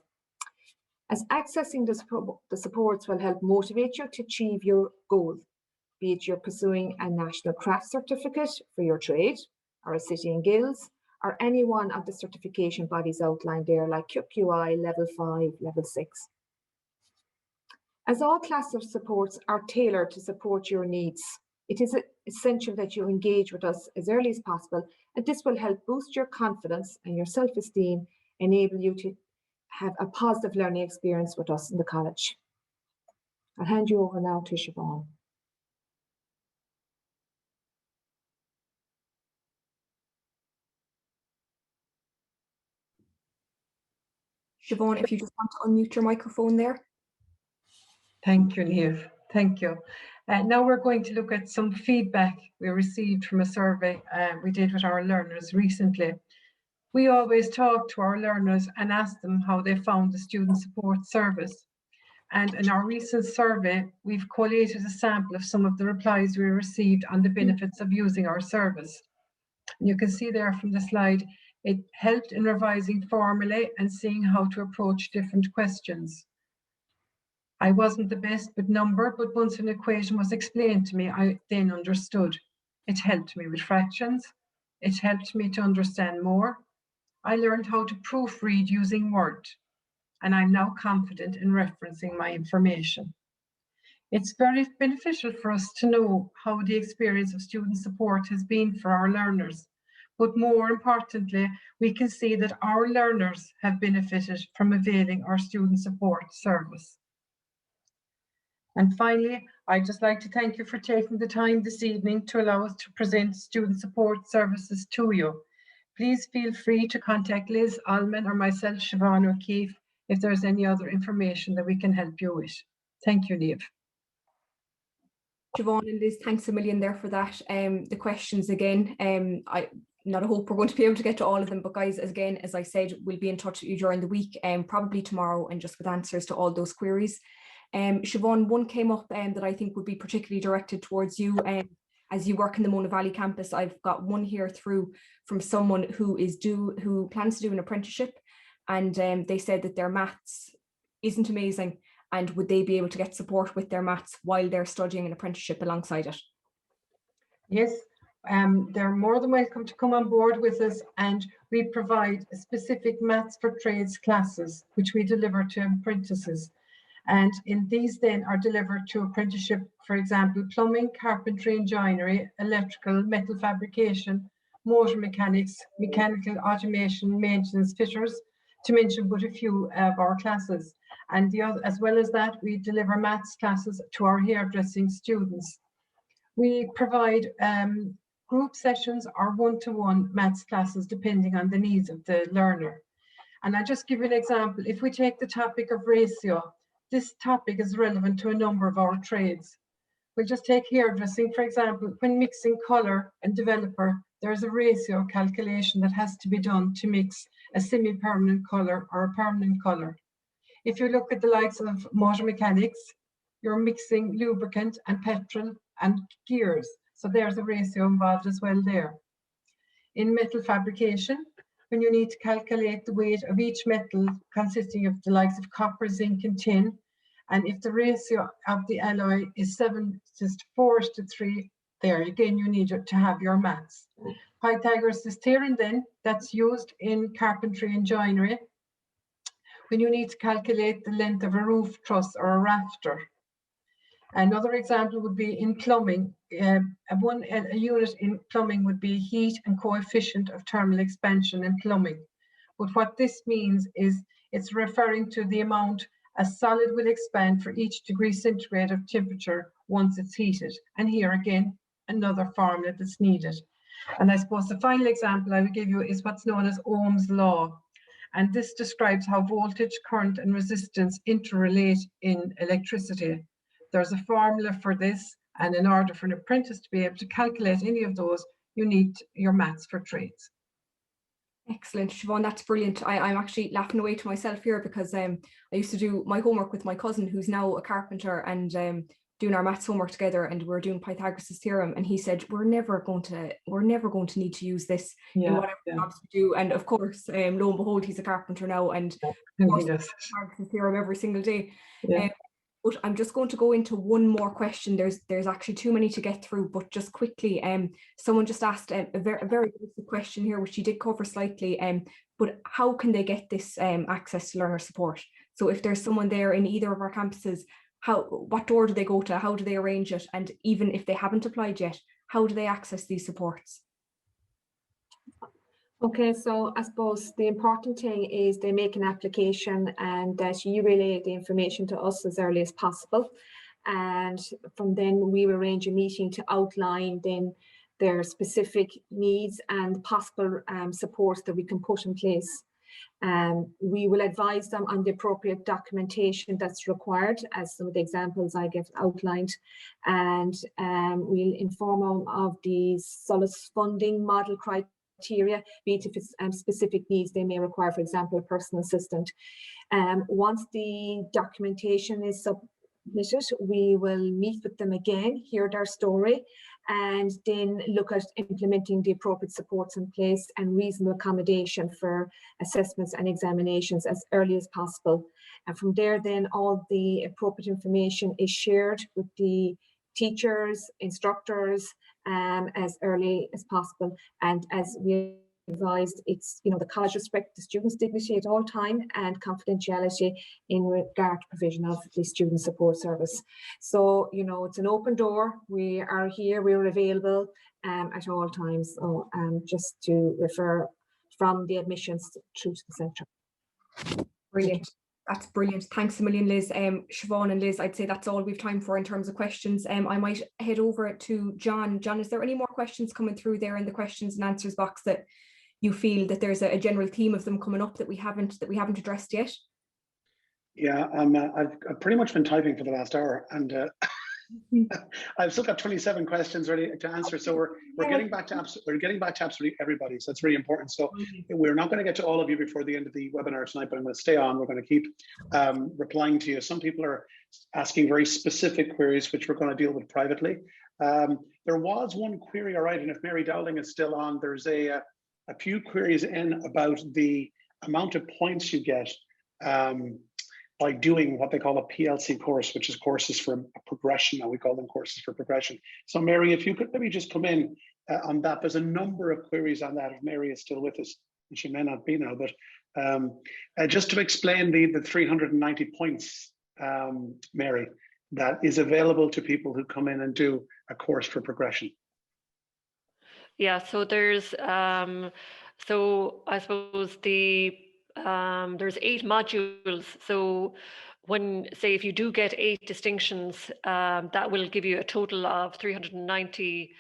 as accessing the supports will help motivate you to achieve your goal, be it you're pursuing a national craft certificate for your trade, or a City and Guilds, or any one of the certification bodies outlined there, like QQI, Level 5, Level 6. As all classes of supports are tailored to support your needs, it is essential that you engage with us as early as possible, and this will help boost your confidence and your self-esteem, enable you to have a positive learning experience with us in the college. I'll hand you over now to Siobhan. Siobhan, if you just want to unmute your microphone there. Thank you, Niamh. Thank you. Now we're going to look at some feedback we received from a survey we did with our learners recently. We always talk to our learners and ask them how they found the student support service. And in our recent survey, we've collated a sample of some of the replies we received on the benefits of using our service. And you can see there from the slide, it helped in revising formulae and seeing how to approach different questions. I wasn't the best with number, but once an equation was explained to me, I then understood. It helped me with fractions. It helped me to understand more. I learned how to proofread using Word, and I'm now confident in referencing my information. It's very beneficial for us to know how the experience of student support has been for our learners. But more importantly, we can see that our learners have benefited from availing our student support service. And finally, I'd just like to thank you for taking the time this evening to allow us to present student support services to you. Please feel free to contact Liz, Allman, or myself, Siobhan O'Keefe, if there's any other information that we can help you with. Thank you, Niamh. Siobhan and Liz, thanks a million there for that. The questions again, I not a hope we're going to be able to get to all of them, but guys, again, as I said, we'll be in touch with you during the week, probably tomorrow, and just with answers to all those queries. Siobhan, one came up that I think would be particularly directed towards you. As you work in the Mona Valley campus, I've got one here through from someone who plans to do an apprenticeship, and they said that their maths isn't amazing, and would they be able to get support with their maths while they're studying an apprenticeship alongside it? Yes, they're more than welcome to come on board with us, and we provide specific maths for trades classes, which we deliver to apprentices. And in these then are delivered to apprenticeship, for example, plumbing, carpentry and joinery, electrical, metal fabrication, motor mechanics, mechanical automation, maintenance, fitters, to mention but a few of our classes. And as well as that, we deliver maths classes to our hairdressing students. We provide group sessions or one-to-one maths classes depending on the needs of the learner. And I'll just give you an example. If we take the topic of ratio, this topic is relevant to a number of our trades. We'll just take hairdressing, for example. When mixing colour and developer, there's a ratio calculation that has to be done to mix a semi-permanent colour or a permanent colour. If you look at the likes of motor mechanics, you're mixing lubricant and petrol and gears. So there's a ratio involved as well there. In metal fabrication, when you need to calculate the weight of each metal consisting of the likes of copper, zinc and tin, and if the ratio of the alloy is 4:3, there again you need to have your maths. Pythagoras' theorem then, that's used in carpentry and joinery when you need to calculate the length of a roof truss or a rafter. Another example would be in plumbing. A unit in plumbing would be heat and coefficient of thermal expansion in plumbing. But what this means is it's referring to the amount a solid will expand for each degree centigrade of temperature once it's heated. And here again, another formula that's needed. And I suppose the final example I will give you is what's known as Ohm's law. And this describes how voltage, current and resistance interrelate in electricity. There's a formula for this, and in order for an apprentice to be able to calculate any of those, you need your maths for trades. Excellent, Siobhan, that's brilliant. I'm actually laughing away to myself here because I used to do my homework with my cousin who's now a carpenter, and doing our maths homework together, and we're doing Pythagoras' theorem, and he said we're never going to need to use this in whatever jobs we do. And of course, lo and behold, he's a carpenter now, and of course, Pythagoras' theorem every single day. But I'm just going to go into one more question. There's actually too many to get through, but just quickly, someone just asked a very basic question here, which you did cover slightly. But how can they get this access to learner support? So if there's someone there in either of our campuses, what door do they go to? How do they arrange it? And even if they haven't applied yet, how do they access these supports? Okay, so I suppose the important thing is they make an application and that you relay the information to us as early as possible. And from then we arrange a meeting to outline then their specific needs and possible supports that we can put in place. We will advise them on the appropriate documentation that's required, as some of the examples I get outlined, and we'll inform them of the SOLAS funding model criteria, be it if it's specific needs they may require, for example, a personal assistant. Once the documentation is submitted, we will meet with them again, hear their story, and then look at implementing the appropriate supports in place and reasonable accommodation for assessments and examinations as early as possible. And from there, then all the appropriate information is shared with the teachers, instructors, as early as possible. And as we advised, it's, the college respects the students' dignity at all time and confidentiality in regard to provision of the student support service. So, it's an open door. We are here, we're available at all times. So just to refer from the admissions through to the centre. Brilliant. That's brilliant. Thanks a million, Liz. Siobhan and Liz, I'd say that's all we've time for in terms of questions. I might head over to John. John, is there any more questions coming through there in the questions and answers box that you feel that there's a general theme of them coming up that we haven't addressed yet? Yeah, I've pretty much been typing for the last hour, and I've still got 27 questions ready to answer. So we're getting back to absolutely everybody. So it's really important. So we're not going to get to all of you before the end of the webinar tonight, but I'm going to stay on. We're going to keep replying to you. Some people are asking very specific queries, which we're going to deal with privately. There was one query, all right, and if Mary Dowling is still on, there's a few queries in about the amount of points you get by doing what they call a PLC course, which is courses for progression. Now we call them courses for progression. So Mary, if you could maybe just come in on that. There's a number of queries on that if Mary is still with us, and she may not be now, but just to explain the 390 points, Mary, that is available to people who come in and do a course for progression. Yeah, so there's, so I suppose there's 8 modules. So if you do get 8 distinctions, that will give you a total of 390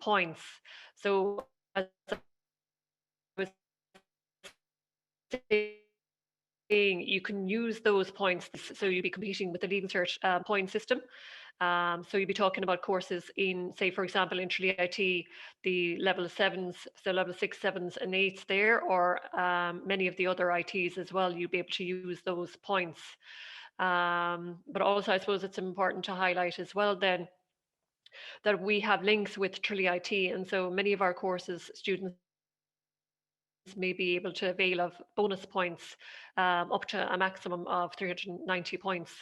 points. So as I was saying, you can use those points. So you'll be competing with the Leaving Cert point system. So you'd be talking about courses in, say, for example, in Tralee IT, the level 7s, so level 6, 7s and 8s there, or many of the other ITs as well, you'll be able to use those points. But also, I suppose it's important to highlight as well then that we have links with Tralee IT, and so many of our courses, students may be able to avail of bonus points up to a maximum of 390 points.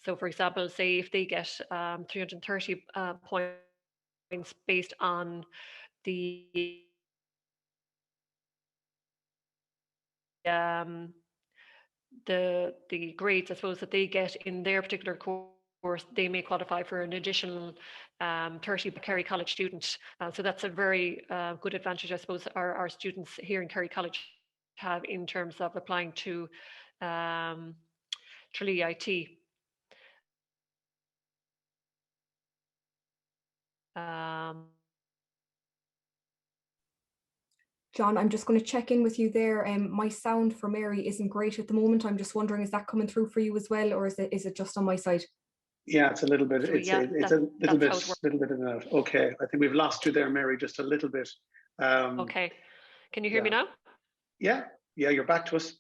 So for example, say if they get 330 points based on the grades, I suppose, that they get in their particular course, they may qualify for an additional 30 Kerry College student. So that's a very good advantage, I suppose, our students here in Kerry College have in terms of applying to Tralee IT. John, I'm just going to check in with you there. My sound for Mary isn't great at the moment. I'm just wondering, is that coming through for you as well, or is it just on my side? Yeah, it's a little bit. So It's yeah, it's a little bit, that's how it works. little bit in and out. Okay, I think we've lost you there, Mary, just a little bit. Okay, can you hear me Yeah, now? yeah, you're back to us,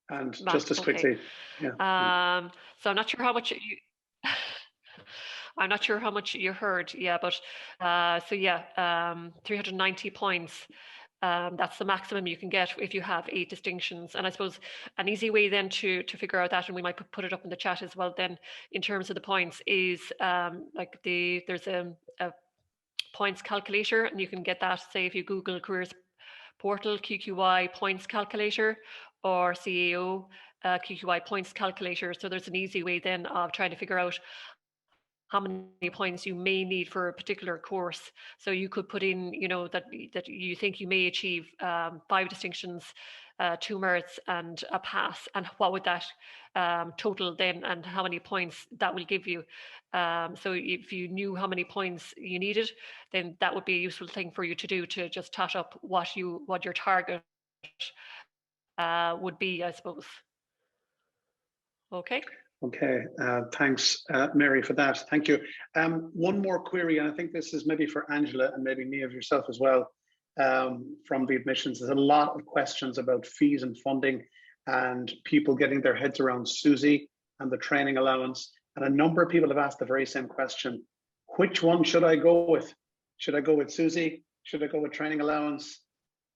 and Back, just as okay. quickly. Yeah. So I'm not sure how much you. I'm not sure how much you heard. Yeah, but so yeah, 390 points. That's the maximum you can get if you have 8 distinctions. And I suppose an easy way then to figure out that, and we might put it up in the chat as well then, in terms of the points, is like there's a points calculator, and you can get that, say, if you Google careers portal QQI points calculator, or CAO QQI points calculator. So there's an easy way then of trying to figure out how many points you may need for a particular course. So you could put in, you know, that you think you may achieve 5 distinctions, 2 merits and a pass, and what would that total then, and how many points that will give you. So if you knew how many points you needed, then that would be a useful thing for you to do, to just tot up what your target would be, I suppose. Okay. Okay, thanks, Mary, for that. Thank you. One more query, and I think this is maybe for Angela and maybe Niamh yourself as well, from the admissions. There's a lot of questions about fees and funding, and people getting their heads around SUSI and the training allowance. And a number of people have asked the very same question. Which one should I go with? Should I go with SUSI? Should I go with training allowance?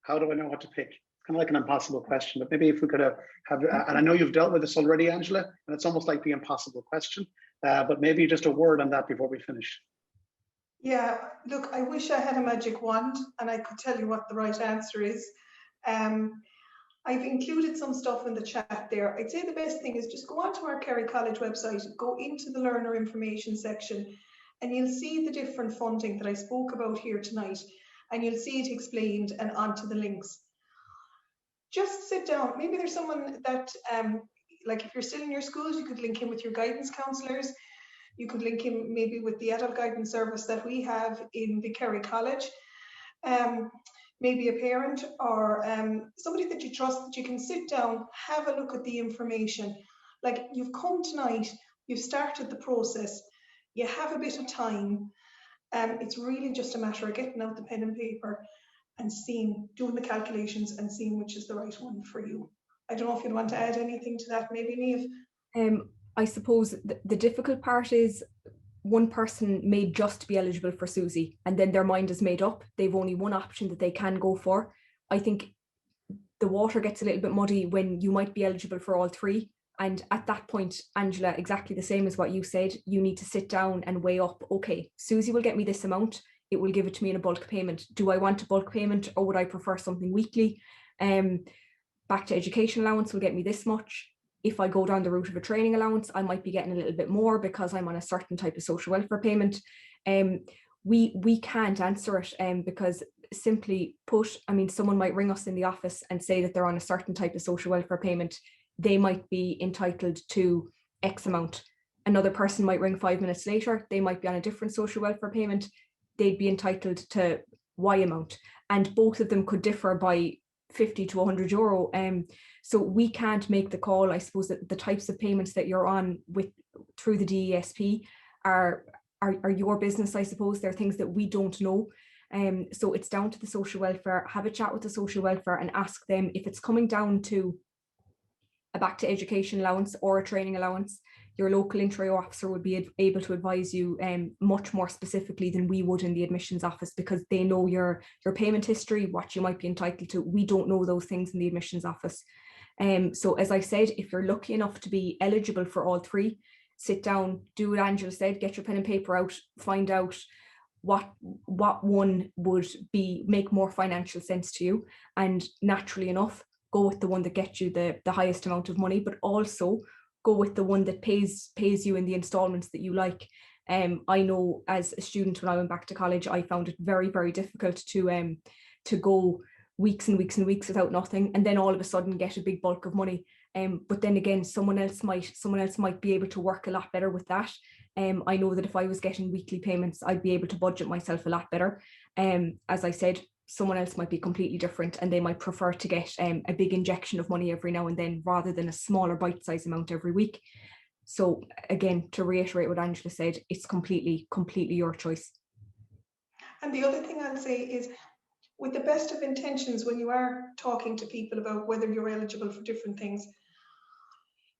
How do I know what to pick? Kind of like an impossible question, but maybe if we could have, and I know you've dealt with this already, Angela, and it's almost like the impossible question, but maybe just a word on that before we finish. Yeah, look, I wish I had a magic wand and I could tell you what the right answer is. I've included some stuff in the chat there. I'd say the best thing is just go onto our Kerry College website, go into the learner information section, and you'll see the different funding that I spoke about here tonight, and you'll see it explained and onto the links. Just sit down. Maybe there's someone that, like if you're still in your schools, you could link in with your guidance counsellors. You could link in maybe with the adult guidance service that we have in the Kerry College. Maybe a parent or somebody that you trust, that you can sit down, have a look at the information. Like, you've come tonight, you've started the process, you have a bit of time. It's really just a matter of getting out the pen and paper and doing the calculations and seeing which is the right one for you. I don't know if you'd want to add anything to that, maybe, Niamh. I suppose the difficult part is one person may just be eligible for SUSI, and then their mind is made up. They've only one option that they can go for. I think the water gets a little bit muddy when you might be eligible for all 3. And at that point, Angela, exactly the same as what you said, you need to sit down and weigh up, okay, SUSI will get me this amount. It will give it to me in a bulk payment. Do I want a bulk payment, or would I prefer something weekly? Back to education allowance will get me this much. If I go down the route of a training allowance, I might be getting a little bit more because I'm on a certain type of social welfare payment. We can't answer it because, simply put, I mean, someone might ring us in the office and say that they're on a certain type of social welfare payment. They might be entitled to X amount. Another person might ring 5 minutes later. They might be on a different social welfare payment. They'd be entitled to Y amount, and both of them could differ by 50 to 100 euro. So we can't make the call. I suppose that the types of payments that you're on with through the DESP are your business. I suppose they're things that we don't know. So it's down to the social welfare. Have a chat with the social welfare and ask them if it's coming down to a back to education allowance or a training allowance. Your local intro officer would be able to advise you much more specifically than we would in the admissions office, because they know your payment history, what you might be entitled to. We don't know those things in the admissions office. So as I said, if you're lucky enough to be eligible for all 3, sit down, do what Angela said, get your pen and paper out, find out what one would make more financial sense to you, and naturally enough, go with the one that gets you the highest amount of money, but also go with the one that pays you in the installments that you like. I know as a student, when I went back to college, I found it very, very difficult to go weeks and weeks and weeks without nothing, and then all of a sudden get a big bulk of money. But then again, someone else might be able to work a lot better with that. I know that if I was getting weekly payments, I'd be able to budget myself a lot better. As I said, someone else might be completely different, and they might prefer to get a big injection of money every now and then rather than a smaller bite-sized amount every week. So again, to reiterate what Angela said, it's completely your choice. And the other thing I'll say is, with the best of intentions, when you are talking to people about whether you're eligible for different things,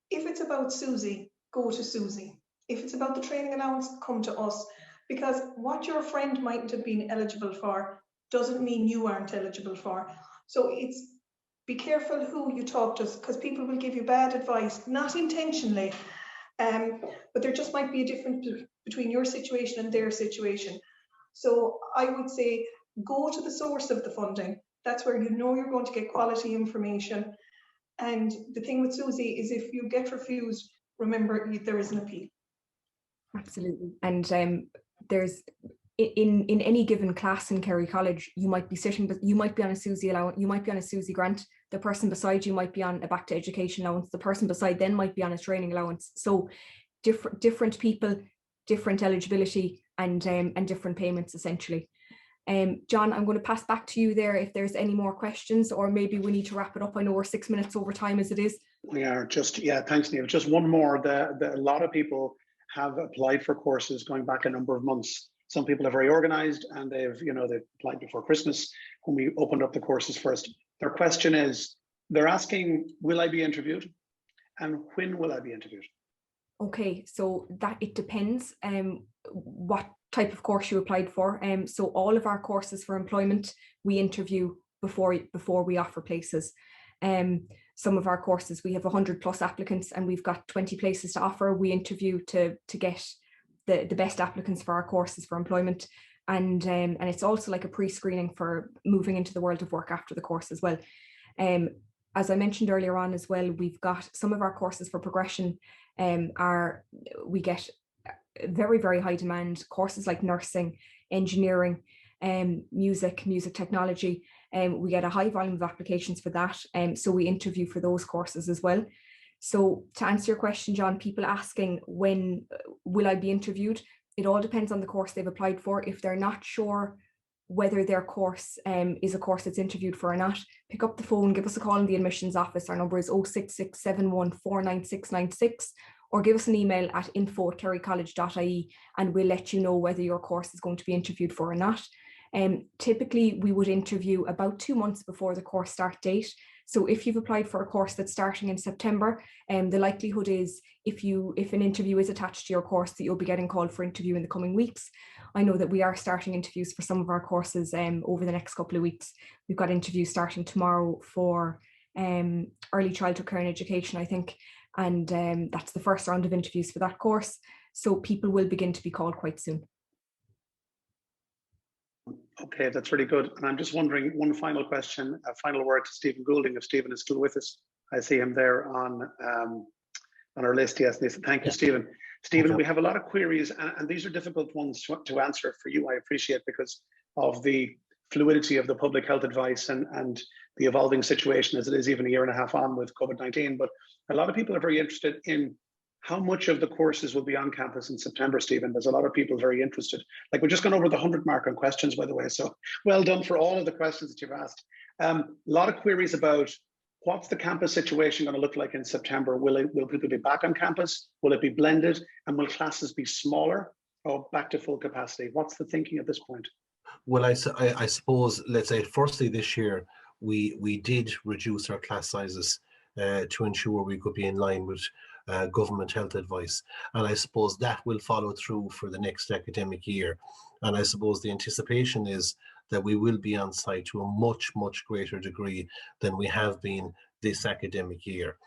if it's about Susie, go to Susie. If it's about the training allowance, come to us, because what your friend mightn't have been eligible for doesn't mean you aren't eligible for. So be careful who you talk to, because people will give you bad advice, not intentionally, but there just might be a difference between your situation and their situation. So I would say go to the source of the funding. That's where you know you're going to get quality information. And the thing with Susie is, if you get refused, remember there is an appeal. Absolutely. And there's in any given class in Kerry College, you might be sitting, but you might be on a Susie allowance, you might be on a Susie grant. The person beside you might be on a back to education allowance. The person beside them might be on a training allowance. So different people, different eligibility, and different payments essentially. John, I'm going to pass back to you there if there's any more questions, or maybe we need to wrap it up. I know we're 6 minutes over time as it is. We are just, yeah, thanks, Niamh. Just one more. A lot of people have applied for courses going back a number of months. Some people are very organized, and they've applied before Christmas when we opened up the courses first. Their question is, they're asking, will I be interviewed? And when will I be interviewed? Okay, so that it depends what type of course you applied for. So all of our courses for employment, we interview before we offer places. Some of our courses, we have 100+ applicants and we've got 20 places to offer. We interview to get the best applicants for our courses for employment. And it's also like a pre-screening for moving into the world of work after the course as well. As I mentioned earlier on as well, we've got some of our courses for progression we get very, very high demand courses like nursing, engineering, music technology. We get a high volume of applications for that. So we interview for those courses as well. So to answer your question, John, people asking when will I be interviewed? It all depends on the course they've applied for. If they're not sure whether their course is a course that's interviewed for or not, pick up the phone, give us a call in the admissions office. Our number is 06671499696, or give us an email at info@kerrycollege.ie and we'll let you know whether your course is going to be interviewed for or not. Typically, we would interview about 2 months before the course start date. So if you've applied for a course that's starting in September, the likelihood is if an interview is attached to your course, that you'll be getting called for interview in the coming weeks. I know that we are starting interviews for some of our courses over the next couple of weeks. We've got interviews starting tomorrow for early childhood care and education, I think. And that's the first round of interviews for that course. So people will begin to be called quite soon. Okay, that's really good. And I'm just wondering, one final question, a final word to Stephen Goulding, if Stephen is still with us. I see him there on our list. Yes, thank you, Stephen. Stephen, we have a lot of queries, and these are difficult ones to answer for you, I appreciate, because of the fluidity of the public health advice and the evolving situation as it is even a year and a half on with COVID-19. But a lot of people are very interested in how much of the courses will be on campus in September, Stephen. There's a lot of people very interested. Like, we've just gone over the 100 mark on questions, by the way, so well done for all of the questions that you've asked. A lot of queries about what's the campus situation going to look like in September? Will people be back on campus? Will it be blended? And will classes be smaller or back to full capacity? What's the thinking at this point? Well, I suppose, let's say, firstly, this year, we did reduce our class sizes to ensure we could be in line with government health advice. And I suppose that will follow through for the next academic year. And I suppose the anticipation is that we will be on site to a much, much greater degree than we have been this academic year.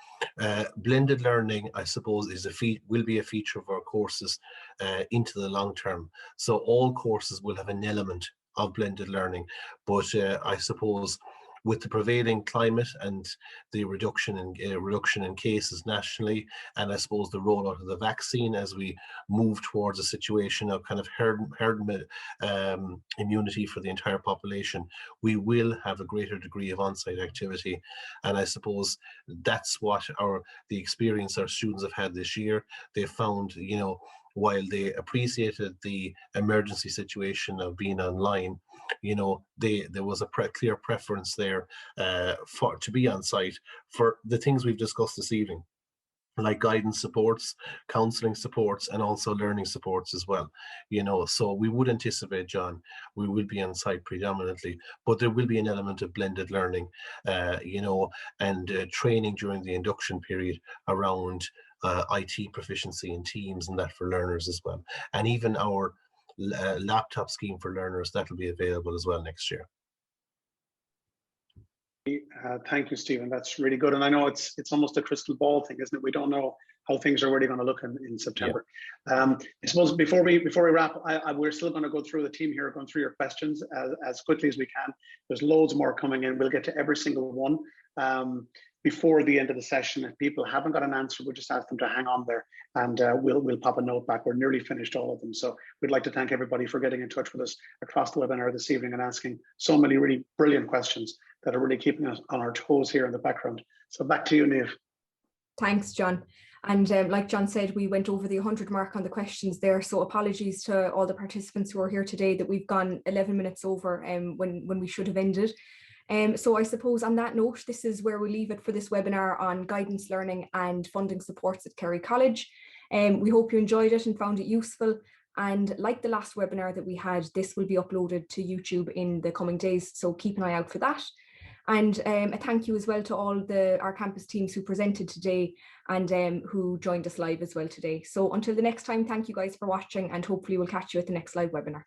Blended learning, I suppose, will be a feature of our courses into the long term. So all courses will have an element of blended learning, but I suppose with the prevailing climate and the reduction in cases nationally, and I suppose the rollout of the vaccine as we move towards a situation of kind of herd immunity for the entire population, we will have a greater degree of on-site activity. And I suppose that's what the experience our students have had this year. They found, while they appreciated the emergency situation of being online, you know, there was a clear preference there to be on site for the things we've discussed this evening, like guidance supports, counselling supports, and also learning supports as well. You know, so we would anticipate, John, we will be on site predominantly, but there will be an element of blended learning, you know, and training during the induction period around IT proficiency in Teams and that for learners as well. And even our laptop scheme for learners, that will be available as well next year. Thank you, Stephen. That's really good. And I know it's almost a crystal ball thing, isn't it? We don't know how things are really going to look in September. Yeah. I suppose before we wrap, we're still going to go through the team here, going through your questions as quickly as we can. There's loads more coming in. We'll get to every single one before the end of the session. If people haven't got an answer, we'll just ask them to hang on there, and we'll pop a note back. We're nearly finished all of them. So we'd like to thank everybody for getting in touch with us across the webinar this evening and asking so many really brilliant questions that are really keeping us on our toes here in the background. So back to you, Niamh. Thanks, John. And like John said, we went over the 100 mark on the questions there. So apologies to all the participants who are here today that we've gone 11 minutes over when we should have ended. So I suppose on that note, this is where we leave it for this webinar on guidance learning and funding supports at Kerry College. We hope you enjoyed it and found it useful. And like the last webinar that we had, this will be uploaded to YouTube in the coming days. So keep an eye out for that. And a thank you as well to all our campus teams who presented today and who joined us live as well today. So until the next time, thank you guys for watching, and hopefully we'll catch you at the next live webinar.